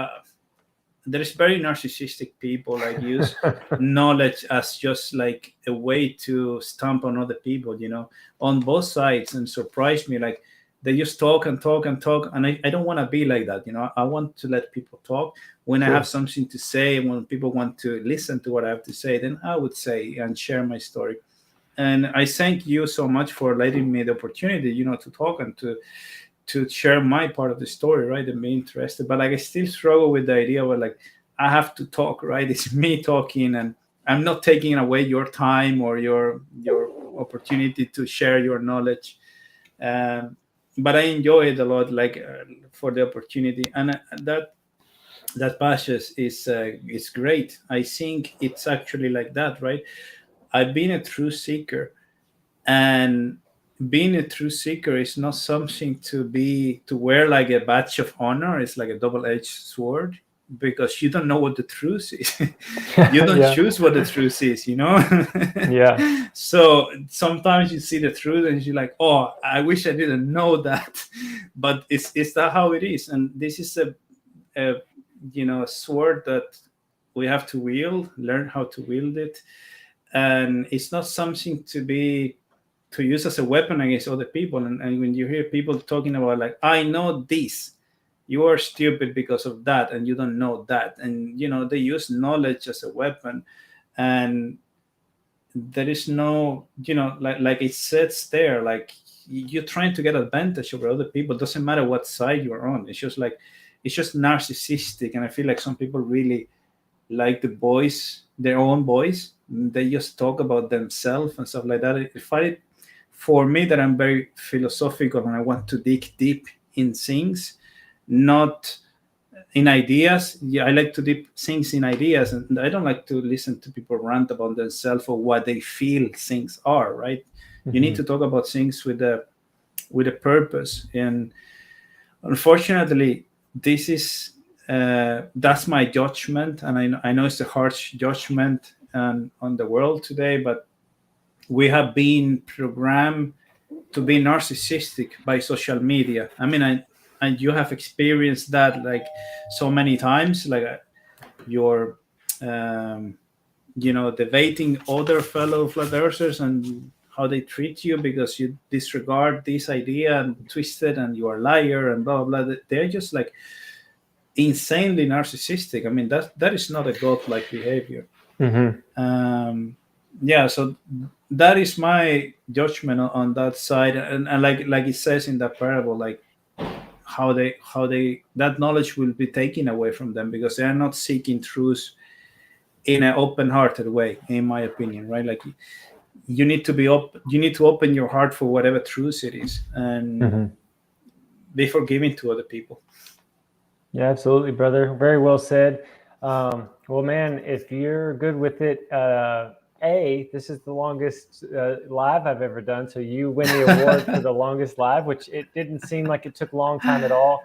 there's very narcissistic people like use knowledge as just like a way to stomp on other people, on both sides, and surprise me. Like, they just talk and talk and talk, and I don't want to be like that. I want to let people talk. When I Sure. have something to say, when people want to listen to what I have to say, then I would say and share my story. And I thank you so much for letting me the opportunity, to talk and to share my part of the story, right, and be interested. But like, I still struggle with the idea where, like, I have to talk, right? It's me talking, and I'm not taking away your time or your opportunity to share your knowledge. But I enjoy it a lot, like, for the opportunity, and that passage is great. I think it's actually like that, right? I've been a true seeker, and being a true seeker is not something to wear like a badge of honor. It's like a double-edged sword, because you don't know what the truth is. You don't Yeah. choose what the truth is, Yeah. So sometimes you see the truth and you're like, oh, I wish I didn't know that. But it's that how it is. And this is a sword that we have to wield, learn how to wield it. And it's not something to use as a weapon against other people. And when you hear people talking about, like, I know this, you are stupid because of that, and you don't know that, and they use knowledge as a weapon. And there is no, like it says there, like, you're trying to get advantage over other people. It doesn't matter what side you're on. It's just narcissistic. And I feel like some people really like their own voice. They just talk about themselves and stuff like that. If I For me, that I'm very philosophical and I want to dig deep in things, not in ideas. Yeah, I like to deep things in ideas, and I don't like to listen to people rant about themselves or what they feel things are. Right? You need Mhm. to talk about things with a purpose. And unfortunately, this is that's my judgment, and I know it's a harsh judgment on the world today, but we have been programmed to be narcissistic by social media. I mean, and you have experienced that like so many times, like you're, debating other fellow flat earthers and how they treat you because you disregard this idea and twist it, and you are a liar and blah blah blah. They're just like insanely narcissistic. I mean, that is not a godlike behavior. Mhm. Yeah, so that is my judgment on that side. And like it says in that parable, like how they that knowledge will be taken away from them because they are not seeking truth in an open-hearted way, in my opinion, right? Like, you need to open your heart for whatever truth it is, and Mhm. be forgiving to other people. Yeah, absolutely, brother. Very well said. Well, man, if you're good with it, this is the longest live I've ever done. So you win the award for the longest live, which it didn't seem like it took a long time at all.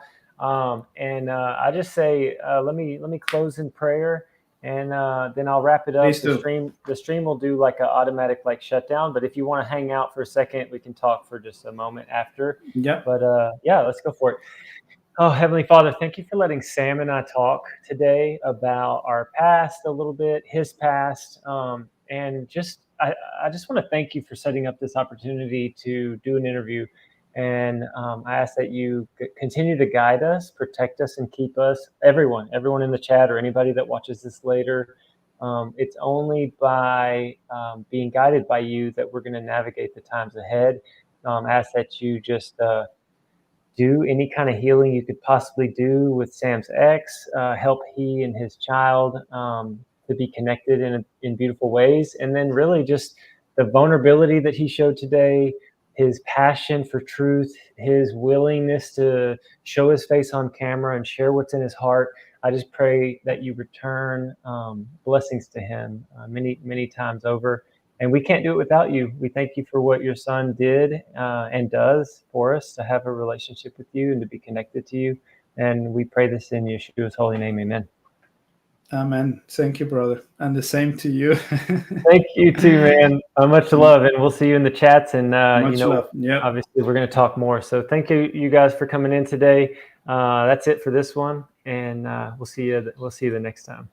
And I just say, let me close in prayer, and then I'll wrap it up. Please do. The stream will do like an automatic like shutdown. But if you want to hang out for a second, we can talk for just a moment after. Yeah. But yeah, let's go for it. Oh, Heavenly Father, thank you for letting Sam and I talk today about our past a little bit, his past, and I just want to thank you for setting up this opportunity to do an interview. And I ask that you continue to guide us, protect us, and keep us, everyone in the chat or anybody that watches this later. It's only by being guided by you that we're going to navigate the times ahead. I ask that you just do any kind of healing you could possibly do with Sam's ex, help he and his child to be connected in beautiful ways. And then really just the vulnerability that he showed today, his passion for truth, his willingness to show his face on camera and share what's in his heart. I just pray that you return blessings to him many, many times over. And we can't do it without you. We thank you for what your son did and does for us to have a relationship with you and to be connected to you. And we pray this in Yeshua's holy name. Amen. Amen. Thank you, brother. And the same to you. Thank you too, man. Much love, and we'll see you in the chats. And Much love. Yep. obviously we're going to talk more. So thank you guys for coming in today. That's it for this one, and we'll see you the next time.